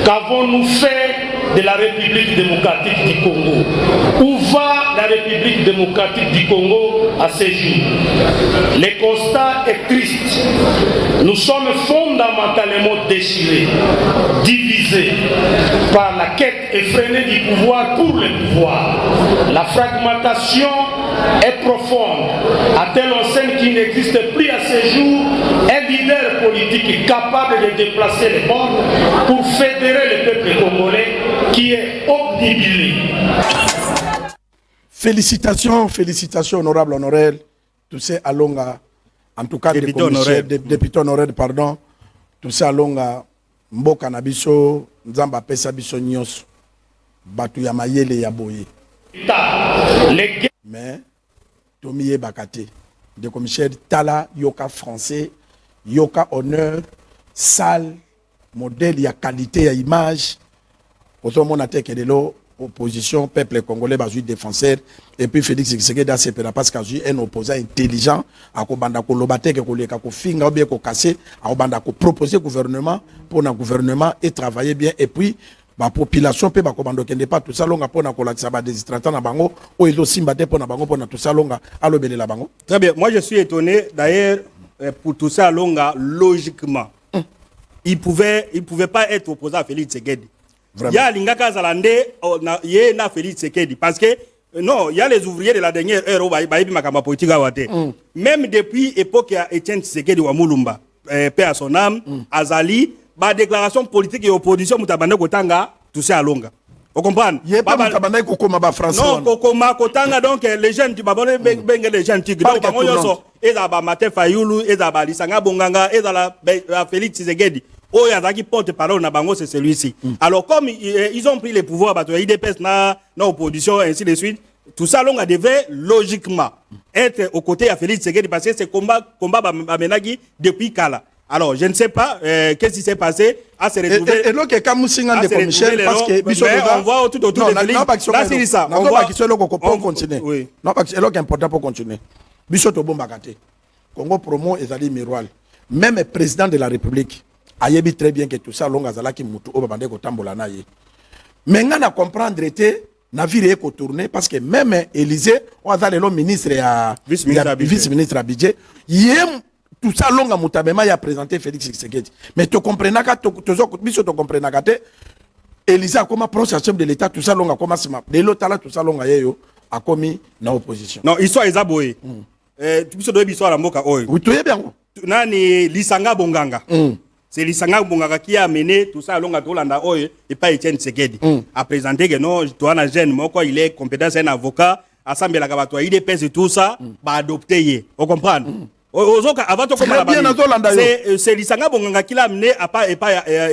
qu'avons-nous fait de la République démocratique du Congo? Où va la République démocratique du Congo à ce jour? Le constat est triste. Nous sommes fondamentalement déchirés, divisés par la quête effrénée du pouvoir pour le pouvoir. La fragmentation est profonde, à telle enseigne qu'il n'existe plus à ce jour un leader politique capable de déplacer les bornes pour fédérer le peuple congolais qui est obnubilé. Félicitations, félicitations, honorable honorel. Tous ces Alonga, en tout cas député honoraire, pardon. Tous ces Alonga, Mboka Nabiso, Nzamba Pesa Biso Nyos, Batu Yamayele Yaboye. Mais, Tomiye Bakate, de commissaire Tala, Yoka français, Yoka honneur, salle, modèle, il y a qualité, il y a image. Autant mon attaque de l'eau, opposition, peuple congolais, basui défenseur, et puis Félix Tshisekedi a parce qu'il y a un opposant intelligent, à Kobanda Kolobate, à Kofinga, ou bien Kokase, à Kobanda proposer gouvernement, pour un gouvernement et travailler bien, et puis, la population peut pas tout ça longa pour na kolatisa des stratana bango ou ils aussi mbaté pour na bango pour na tout ça longa alobele la bango. Très bien, moi je suis étonné d'ailleurs pour tout ça longa logiquement. Il pouvait pas être opposé à Félix Tshisekedi. Il y a l'ingaka zalande il na Félix Tshisekedi parce que non, il y a les ouvriers de la dernière heure ba makamba politique awate. Même depuis époque à Etienne Tshisekedi wa Mulumba, paix à son âme, Azali ba déclaration politique et opposition mutabanda kotanga tout ça longa. Vous comprenez? Mutabanda kokoma ba français. Non, kokoma kotanga donc les jeunes tu babone benga les jeunes tu donc bango yoso eza ba Martin Fayulu eza ba Lisanga Bonganga eza la Félix Tshisekedi. Oh yazaki porte-parole na bango c'est celui-ci. Alors comme ils ont pris les pouvoirs ba to IDPS na opposition ainsi de suite, tout ça longa devait logiquement être aux côtés de Félix Tshisekedi parce que c'est combat ba menagi depuis Kala. Alors, je ne sais pas qu'est-ce qui s'est passé à se retrouver. Et donc, quand Moussingan de Michel, parce que on voit tout autour de Félix. Là, c'est ça. On voit qu'il faut continuer. Oui. Non, parce que c'est important pour continuer. Bissot au bon bagate. Congo promo et Zali Miroir. Même le président de la République a dit très bien que tout ça, long azala qui moutou au babande ko tambola na ye. Mais on a comprendre était navire ko tourner parce que même Élysée, on a le ministre et vice-ministre à budget, tout ça longa mutabema ya présenté Félix Tshisekedi mais tu comprenais que tu comprenais que Elisa comment proche chef de l'état tout ça longa comment de l'autre là tout ça longa yeyo a commis na opposition non histoire ezaboye tu biso do histoire la mboka oyo oui tu es bien nani Lisanga Bonganga c'est Lisanga Bonganga qui a mené tout ça longa tolanda oyo et pas Etienne Tshisekedi a présenté que non toi na jeune moko il est compétent c'est un avocat assemblée la kabato IDPS et tout ça ba adopter yé on comprend Ozoka avant de commencer c'est Lisanga Bonganga qui l'a amené à pas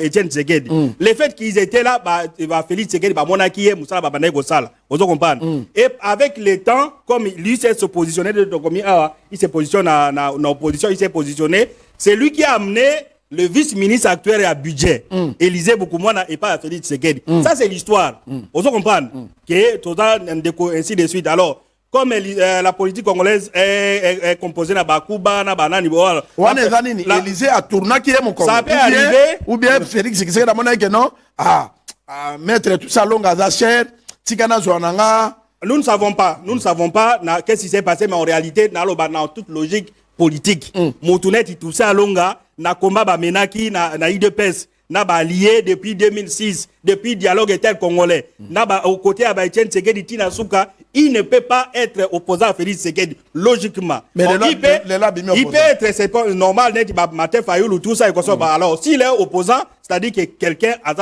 Etienne Tshisekedi le fait qu'ils étaient là bah Félix Tshisekedi bah monaki Moussa ba bandeko sala vous comprenez et avec le temps comme lui s'est positionné comme il s'est positionné na opposition il s'est positionné c'est lui qui a amené le vice-ministre actuel à budget Élisée Boukoumana et pas Félix Tshisekedi ça c'est l'histoire vous comprenez que tout ça ainsi de suite alors comme la politique congolaise est composée na Bakuba na banani boala Élysée a tourné qui est mon Congo ça peut arriver ou bien Félix Tshisekedi la monnaie que non mettre tout ça long à cher tikana zonanga nous ne savons pas qu'est-ce qui s'est passé mais en réalité dans toute logique politique motunet tout ça longa na combat ba menaki na IDPS na ba allié depuis 2006 depuis dialogue inter-congolais na ba au côté à Etienne Tshisekedi tina suka il ne peut pas être opposant à Félix Tshisekedi logiquement mais il peut être c'est pas normal net ba Martin Fayulu tout ça et alors s'il est opposant c'est-à-dire que quelqu'un a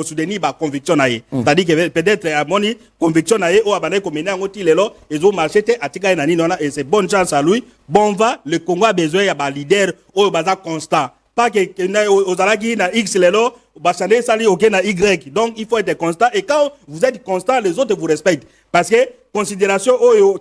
soutenir ba conviction na ye c'est-à-dire que peut-être à moni conviction na ye ou abane ko mener ngoti lelo ils ont marché te atika na nini et c'est bonne chance à lui bon va le Congo a besoin ya ba leader ou baza constant pas que aux alagi na X lelo bachande sali OK na Y donc il faut être constant et quand vous êtes constant les autres vous respectent parce que considération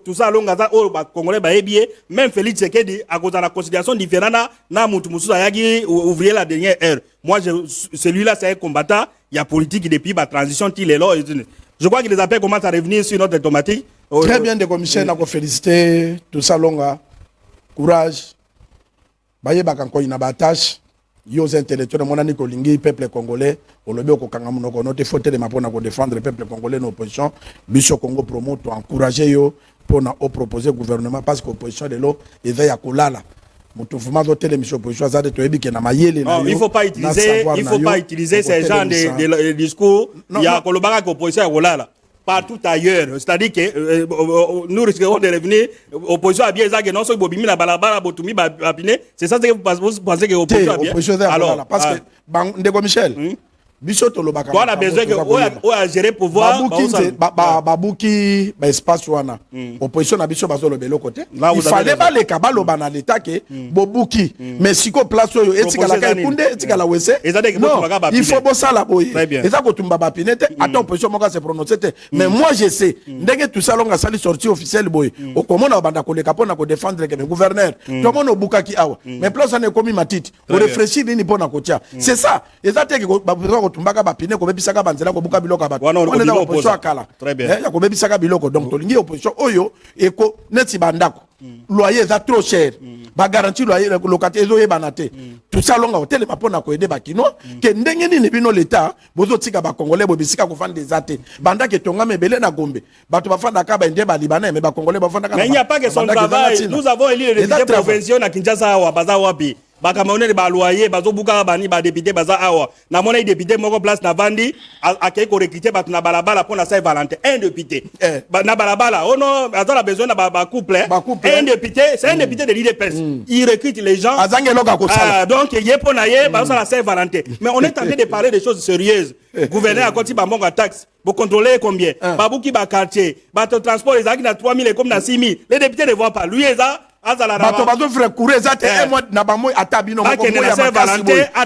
tout ça longaza congolais ba ebié même Félix Tshisekedi à cause de la considération différente na mutu mususa yagi ouvrier la dernière heure moi celui-là c'est un combattant il y a politique depuis la transition til lelo je crois que les appels commencent à revenir sur notre automatique très bien de commissaire na ko féliciter tout ça longa courage baye bakanko ina batache yos intellectuels monani ko lingi peuple congolais olobe ko kanga munoko note faut tellement pour défendre le peuple congolais en opposition biso Congo promo to encourager yo pour na proposer gouvernement parce que opposition de l'eau et veille à kolala mutuvuma zo tele mission opposition za de to ebike na mayele na yo il faut pas utiliser ces genres de discours il y a kolobaka ko opposition ya kolala partout ailleurs c'est-à-dire que nous risquons de revenir opposition à bien ça que non so bobimi na balabala botumi bapine c'est ça que vous pensez que opposition à bien alors parce que ndeko Michel biso to lobaka on a besoin que o a gérer pouvoir babuki ba espace wana opposition na biso bazo lobelo côté il fallait ba le kabalo bana l'état que bobuki mais siko place yo etika la kai kunde etika la wese il faut bossa la boye eza ko tumba ba pinete ata opposition moka se prononcer mais moi je sais ndenge tout ça longa sali sortie officielle boye o komona banda ko le kapona ko défendre que gouverneur tout monde obuka ki awa mais place on est commis matite o réfléchir nini pona ko tia c'est ça eza teke tumbaka bapine ko bebisaka banzela ko buka biloko bato on est dans opposition akala très bien ya ko bebisaka biloko donc to lingi opposition oyo eko neti bandako loyer za trop cher ba garantie loyer locataire ezo yebanate tout ça longa hotel mapona ko aider bakino ke ndenge nini bino l'état bozo tika ba congolais bobisika ko fanda des athées banda ke tonga mebele na Gombe bato bafanda ka ba ndé ba libanais mais ba congolais bafanda ka mais il n'y a pas que son travail nous avons élu les députés provinciaux na Kinshasa wa baza wapi bakamonene ba loyer bazobuka bani ba député baza awa na mona député moko place na vandi akei ko recruter bat na balabala pour la Saint-Valentin un député na balabala oh non azala besoin na ba couple un député c'est un député de l'IDPS il recrute les gens donc yé pour na yé ba la Saint-Valentin mais on est en train de parler des choses sérieuses gouverneur a continué ba monga taxe pour contrôler combien babuki ba quartier ba transport les aki na 3000 et comme na 6000 les députés ne voient pas lui eza bato bazo frère courir zate un mois na ba mois atabino moko moya makasi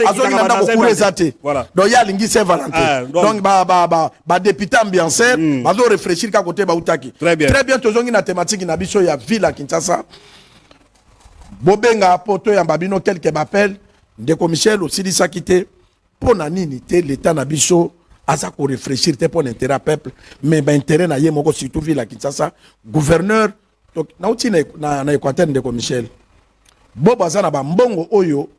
azoki na ndako courir zate donc ya lingi Saint-Valentin donc ba député ambianceur bazo réfléchir ka côté ba utaki très bien tozongi na thématique na biso ya ville à Kinshasa bobenga poto ya babino quelques m'appelle ndeko Michel aussi dit ça quitter pour na nini te l'état na biso asa ko réfléchir te pour l'intérêt peuple mais ba intérêt na ye moko surtout ville à Kinshasa gouverneur donc na Équateur ndeko Michel bobo azana ba mbongo oyo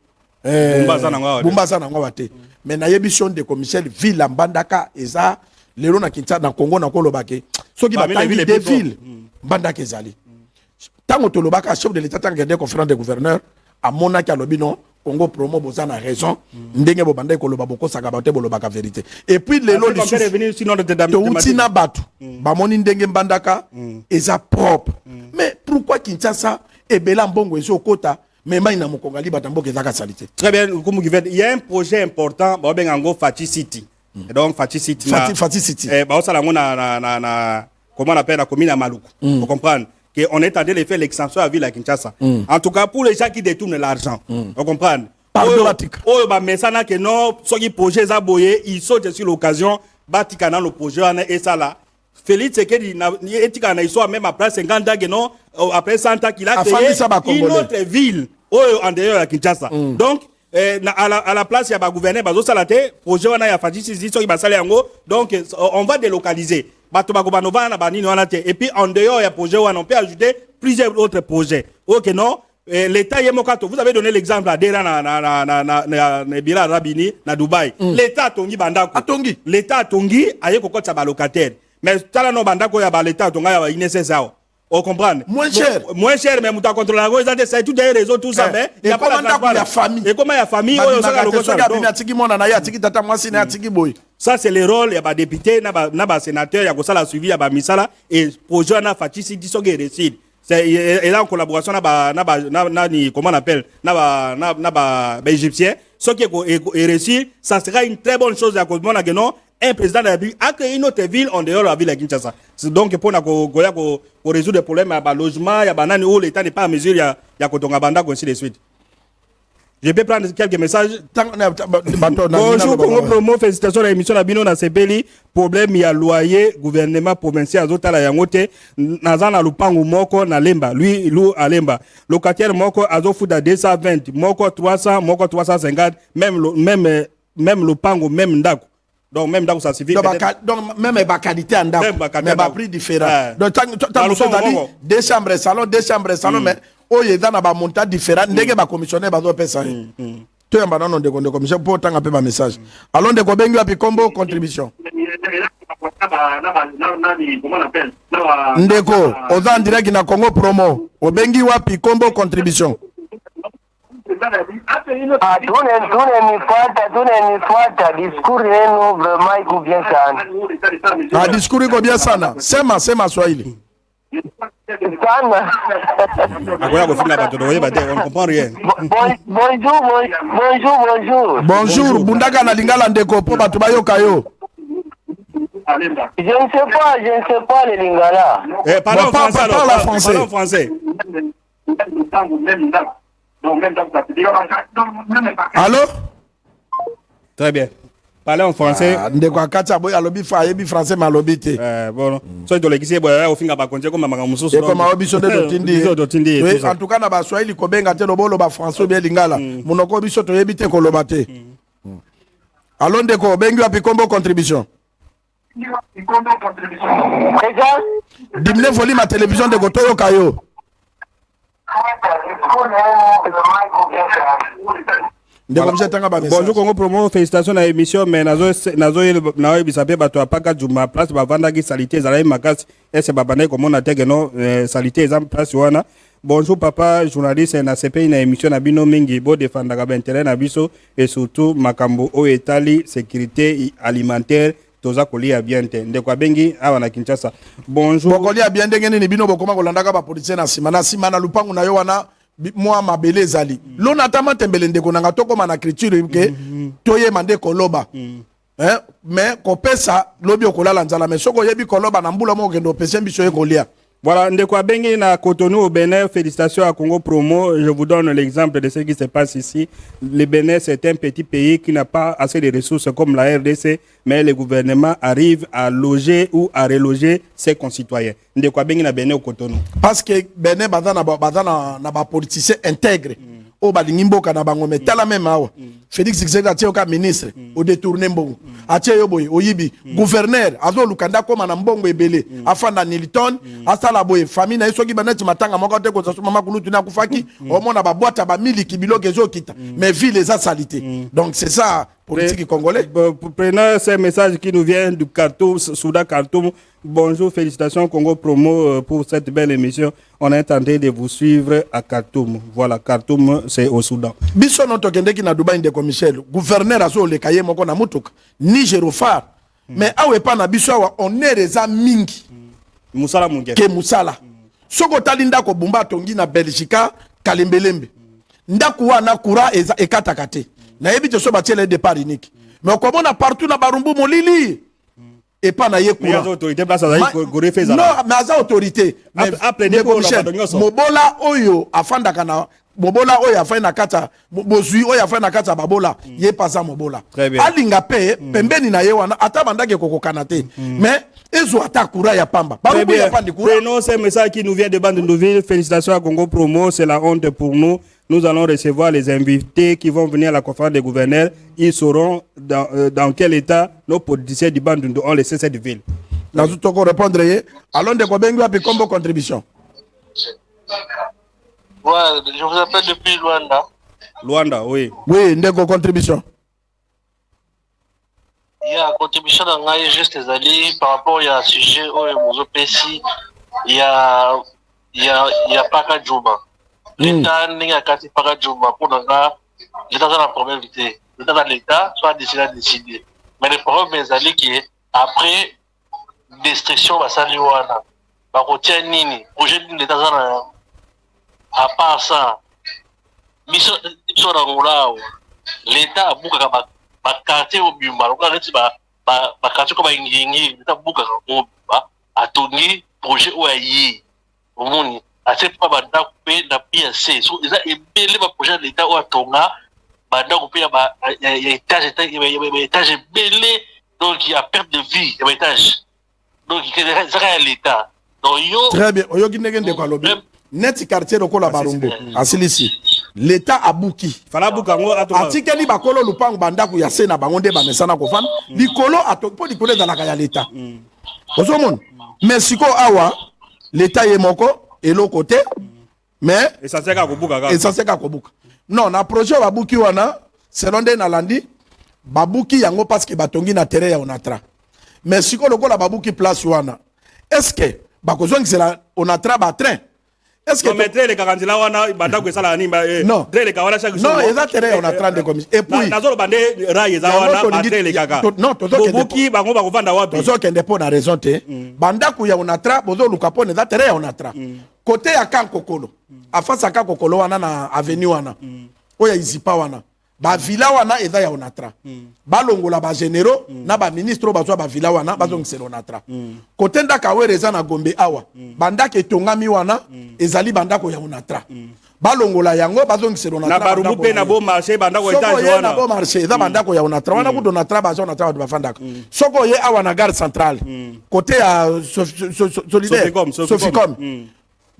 bumbaza na ngwa te mais na yebiso ndeko Michel ville mbandaka eza lelo na Kinshasa na Congo na kolobake soki batangi des villes mbandaka ezali tango to lobaka chef de l'état tangende conférence des gouverneurs amonaki alobi non Congo promo bozana raison ndenge bobanda ko loba boko saka bato bolobaka vérité et puis lelo utina batu bamoni ndenge mbandaka eza propre mais pourquoi Kinshasa ebela mbongo ezo kota mais maina mokongali batamboka ezaka salité. Très bien, il y a un projet important bobengango Fati City. Et donc Fati City Fati City ba osala na comment on appelle la commune à Maluku. Vous comprenez qu'on est en train de faire l'extension à la ville à Kinshasa. En tout cas, pour les gens qui détournent l'argent. Vous comprenez? Oh, bah, mais ça n'a que non, ceux qui projet Zaboye, ils sautent sur l'occasion, batika dans le projet, et ça là. Félix Tshisekedi, il soit même après 50 ans, non, après 100 ans qu'il a créé une autre ville, en dehors de Kinshasa. Donc, à la place, il y a un gouverneur, il y a un projet, il y a Fati Sisi, donc, on va délocaliser. Et puis en dehors, il y a un projet où on peut ajouter plusieurs autres projets. Ok, non? L'État, vous avez donné l'exemple à Dera na Bira Rabini, na Dubaï. L'État a tongi bandako. L'État a tongi, aye kokot sa ba locataire. Mais tala no bandako ya ba l'État tonga ya nécessaire. On comprend? Moins cher. Moins cher, mais mouta contrôle la ils ont des tout des réseaux, tout ça, mais il n'y a pas la famille. Et comment il y a famille? Ça, c'est le rôle, il y a des députés, il y a des sénateurs, il y a des suivi, il y a des misala, et projet na Fati Sidi so réussi. Et là en collaboration comment on appelle, égyptien, ce qui est réussi, ça sera une très bonne chose à cause de non. Un président de la République a créé une autre ville en dehors de la ville de Kinshasa. Donc, pour résoudre les problèmes, il y a un logement, il y a un où l'État n'est pas à mesure, il y a un banda, ainsi de suite. Je peux prendre quelques messages. Bonjour, Congo Promo, félicitations à l'émission de Bino Nasepeli. Problème, il y a loyer, gouvernement provincial, Azotala Yangote, Nazana Lupangu Moko, Nalemba, lui, Lou Alemba. Locataire Moko, Azofuda 220, Moko 300, Moko 350, même Lupangu, même Ndako. Donc même dans ça suffit. Donc même ma qualité en date, mais ma prix différent. Donc tant que deux chambres salon, mais oh il y a un montant différent. Ndege ba commissionnaire ba do pesa. Tu es maintenant de commission pour tant un ma message. Allons de Kobengu api combo contribution. Ndeko, oza en direct na Congo Promo. Obengi wapi combo contribution. Tunenifuata discours yenu vraiment iko bien sana. Discours iko bien sana. Sema Swahili. Sana. On comprend rien. Bonjour, Bundaka na lingala ndeko po batu bayoka yo. Je ne sais pas le lingala. Parle en français. Allô? Très bien. Parlez en français. Ndeko akata boy alobi fa yebi français malobi te. Bon. So to lekisi boy au finga ba konje comme manga mususu. Comme obiso de dotindi. Oui, en tout cas na ba Swahili ko benga te lobolo ba français bien lingala. Munoko biso to yebi te ko lobate. Allô ndeko bengi api combo contribution. Dimne volume à télévision de Gotoyo Kayo. Bonjour Congo Promo, félicitations à l'émission, mais nazo bisape bato apaka juma place bavanda ki salité zala makas ese babane comme on a tege no salité exemple place wana. Bonjour papa journaliste na CPI na émission na bino mingi bo defendaka ba intérêt na biso et surtout makambo o etali sécurité alimentaire toza kolia bien te ndeko bengi awa na Kinshasa. Bonjour. Bokolia bien ndenge ni bino bokoma kolandaka ba policier na sima na lupangu na yo wana moi mabele zali. Lona tama tembele ndeko nanga tokoma na criture ke toye mande koloba. Mais kopesa lobi okolala nzala mais soko yebi koloba na mbula mo kendo pese biso ye kolia. Voilà, ndeko bengi na Cotonou au Bénin, félicitations à Congo Promo. Je vous donne l'exemple de ce qui se passe ici. Le Bénin, c'est un petit pays qui n'a pas assez de ressources comme la RDC, mais le gouvernement arrive à loger ou à reloger ses concitoyens. Ndeko bengi na Bénin au Cotonou. Parce que Bénin badana ba politicien intègre. O balingi mboka na bango mais tala même awa. Félix Tshisekedi atie oka ministre o détourner mbongo. Atie yo boy oyibi gouverneur azo lukanda koma na mbongo ebele afanda Nilton asala boy famille na soki banati matanga moko te ko so mama kulutu na kufaki o mona ba boîte ba miliki biloke zo kita mais ville eza salité. Donc c'est ça politique congolais. Prenons ces messages qui nous viennent du Khartoum, Soudan Khartoum. Bonjour, félicitations Congo Promo pour cette belle émission. On est en train de vous suivre à Khartoum. Voilà, Khartoum, c'est au Soudan. Biso noto kendeki na Dubai ndeko Michel. Gouverneur azo le kaye moko na mutuka. Niger ofar. Mais awe pa na biso awa on est reza mingi. Musala munge. Ke musala. Soko talinda ko bumba tongi na Belgique kalembelembe. Ndaku wana kura eza ekatakate. Na yebi te so batiele départ unique. Mais on commence partout na barumbu molili. Et pas na yekura. Mais autorité place à gore feza. Non, mais aza autorité. Mais après des Mobola oyo afanda kana Mobola oyo afanda na kata bozui oyo afanda na kata babola ye pasa Mobola. Alinga pe pembeni na ye wana ata bandake kokokana te. Mais ezo atakura ya pamba. Barumbu ya pandi kura. Prenons ce message qui nous vient de Bandundouville. Félicitations à Congo Promo, c'est la honte pour nous. Nous allons recevoir les invités qui vont venir à la conférence des gouverneurs. Ils sauront dans quel état nos politiciens du Bandundu ont laissé cette ville. Là, tout encore répondre. Allons de Kobengu a comme contribution. Ouais, je vous appelle depuis Luanda. Luanda, oui. Oui, ndeko contribution. Il y a contribution dans la juste les alliés par rapport à sujet au Mozopesi. Il y a pas qu'à Djouba. L'État n'a qu'à pas qu'à Djouba pour l'État dans la première vitesse. L'État dans l'État soit décidé. Mais le problème est alliés qui est après destruction va saluer wana. Ba retient nini projet de l'État dans à part ça mission dans ngolao l'État a bouka ba quartier au bimba on arrête ba quartier comme ingingi l'État bouka ko ba atongi projet oyi omoni assez pas banda coupé na PNC so ils a embelé ba projet de l'État o atonga banda coupé ba étage belé donc il y a perte de vie de étage donc ça c'est l'État donc yo très bien oyo kinenge ndeko lobi net quartier lokola barumbu asilisi l'État abuki fala buka ngo atikeli bakolo lupango bandaku ya sena bango nde bamesana kofana likolo po likolo ezalaka ya l'État ozomona mais siko awa l'État ye moko eloko te mais essentiel ka kobuka non na projet babuki wana selon nde nalandi babuki yango parce que batongi na terrain ya Onatra mais siko lokola babuki place wana est-ce que bakozongisela Onatra ba train est-ce que mettre les garanties-là wana banda ko sala ni non les kawala chaque jour non exactement on a 30 de commission et puis nazolo bande raye za wana battre les kaka non tozo boki bango ba kovanda wapi tozo kende po na raison te banda ku ya onatra bozo luka po na terrain ya onatra côté ya Kankokolo afasa Kankokolo wana na avenue wana oya izipa wana ba villa wana eza ya onatra balongola ba généraux na ba ministre bazwa ba villa wana bazongisela onatra côté ndaka wereza na Gombe awa bandaka etongami wana ezali bandako ya onatra balongola yango bazongisela onatra na barumbu pe na bo marché bandako etage wana na bo marché eza bandako ya onatra wana ku onatra bazo onatra ba fandaka soko ye awa na gare centrale côté ya solidaire Soficom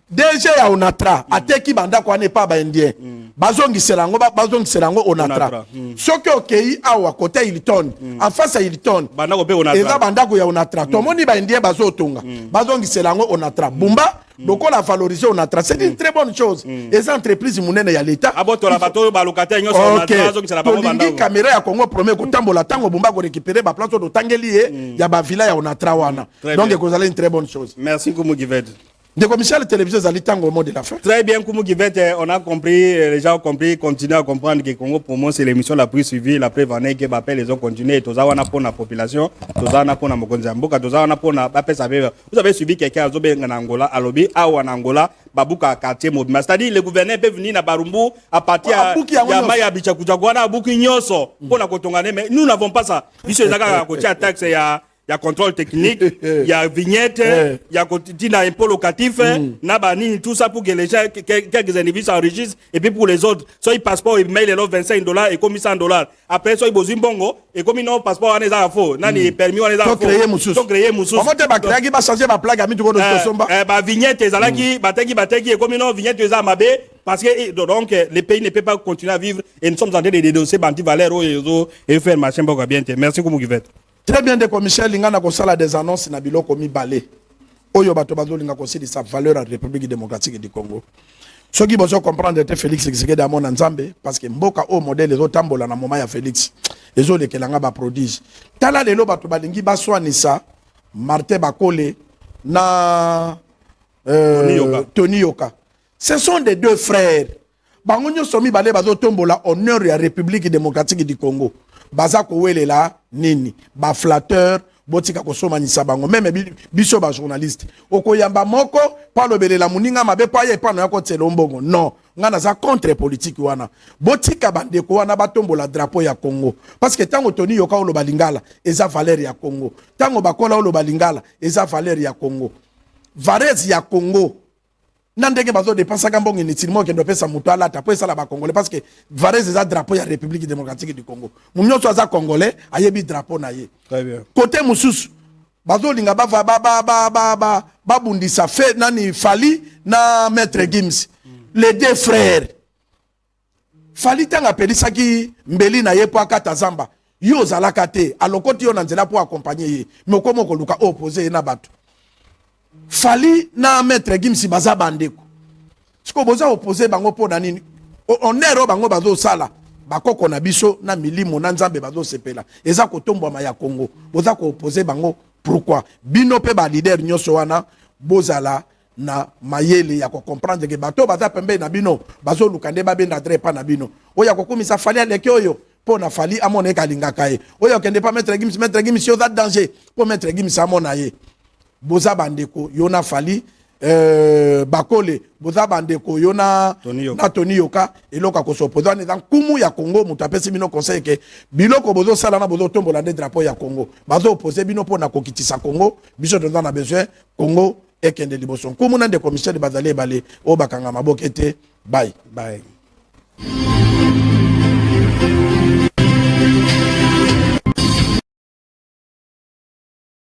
DG ya onatra ateki bandako wana pa ba indien bazongisela ngo onatra soki okei awa côté Hilton en face à Hilton bandako pe onatra eza bandako ya onatra tomoni ba indien bazotonga bazongisela ngo onatra bumba lokola valoriser onatra c'est une très bonne chose eza entreprise munene ya l'État abotola bato ba locataire nyonso onatra bazongisela bango bandako caméra ya Congo premier kotambola tango bumba ko récupérer ba place de tangeli ya ba villa ya onatra wana donc ekozala une très bonne chose. Merci Kumu Givet. De commissaire de télévision Zalitango au mot de la fin. Très bien, Koumou Givet, on a compris, les gens ont compris, continuent à comprendre que Congo Promo, c'est l'émission la plus suivie, la prévenue, qui appelle les autres continuer, tous on a pour la population, tous on a pour la Mokonzamboka, tous on a pour la vous avez suivi quelqu'un en Angola, à Lobi, à en Angola, Babouka, quartier mobile. C'est-à-dire, les gouverneurs peuvent venir à Barumbu, à partir de Yamaya, Bichakoujaguana, à Bouki Nyoso, pour la Kotongane, mais nous n'avons pas ça. Monsieur Zaga, à côté à taxe, il y a contrôle technique, il y a vignette, il y a quotidien impôt locatif, nabani, tout ça pour que les gens, quelques individus s'enregistrent, et puis pour les autres, soit ils passeport, ils maillent les $25 et comme $100. Après, soit ils bossent bongo, et comme ils n'ont passeport, on les a faux. Nani, permis, on les a faux. Donc, créer moussous. Comment tu vas créer, qui va changer ma plaque, à mi, tu vas somba? Vignette, bateki, et comme ils n'ont vignette, ils ont mabé, parce que, donc, les pays ne peuvent pas continuer à vivre, et nous sommes en train de dénoncer Banti Valero et faire machin, bien. Merci, Koumou Givet. Très bien, de Michel Lingana Kosala des annonces na biloko mi balé. oyo bato bazolinga kosilisa valeur ya République démocratique du Congo. Ceux qui besoin comprendre que Félix Tshisekedi a mon nzambe parce que mboka au modèle les autres tambola na moment ya Félix les autres que langa ba prodige tala lelo bato balingi baswanisa Martin Bakole na Tony Yoka. Ce sont des deux frères. Bangonyo somi bale bazo tombola honneur ya République démocratique du Congo. Baza ko welela nini ba flatteur botika kosoma nisa bango même biso ba journaliste okoyamba moko pa lobelela muninga mabe pa ye pa na ko tselombongo non ngana za contre politique wana botika bandeko wana batombola drapeau ya Congo parce que tango Tony Yoka olo balingala eza valeur ya Congo tango bakola olo balingala eza valeur ya Congo varez ya Congo nandenge bazo dépenser kambongo inutilement que ndopesa mutu ala tapo esa la ba congolais parce que varez eza drapeau ya République démocratique du Congo munyoso aza congolais ayebi drapeau na ye très bien côté mususu bazo linga ba bundisa fe nani Fali na maître Gims les deux frères Fali tanga pelisaki mbeli na ye po akata zamba yo zalaka te alokoti yo na nzela po accompagner ye moko moko luka opposé na bato Fali na maître Gims baza bandeko. Siko boza opposé bango po na nini? Onero bango bazo sala. Bakoko na biso na milimo na nzambe bazo sepela. Eza kotombwa ma ya Congo. Boza ko opposé bango pourquoi? Bino pe ba leader nyoso wana bozala na mayele ya ko comprendre que bato baza pembe na bino bazo lukande ba benda drepa na bino. Oya ko komisa Fali aleke oyo po na Fali amone kalinga kae. Oya kende pa maître Gims yo that danger po maître Gims amona ye. Boza bandeko yona Fali Bakole boza bandeko yona na Tony Yoka eloka ko s'opposer na dans kumu ya Congo mutapesi bino conseil ke biloko bozo sala na bozo tombola de drapeau ya Congo bazo opposer bino po na kokitisa Congo biso donza na besoin Congo ekende liboso kumu na de commissaire bazali bale o bakanga mabokete bye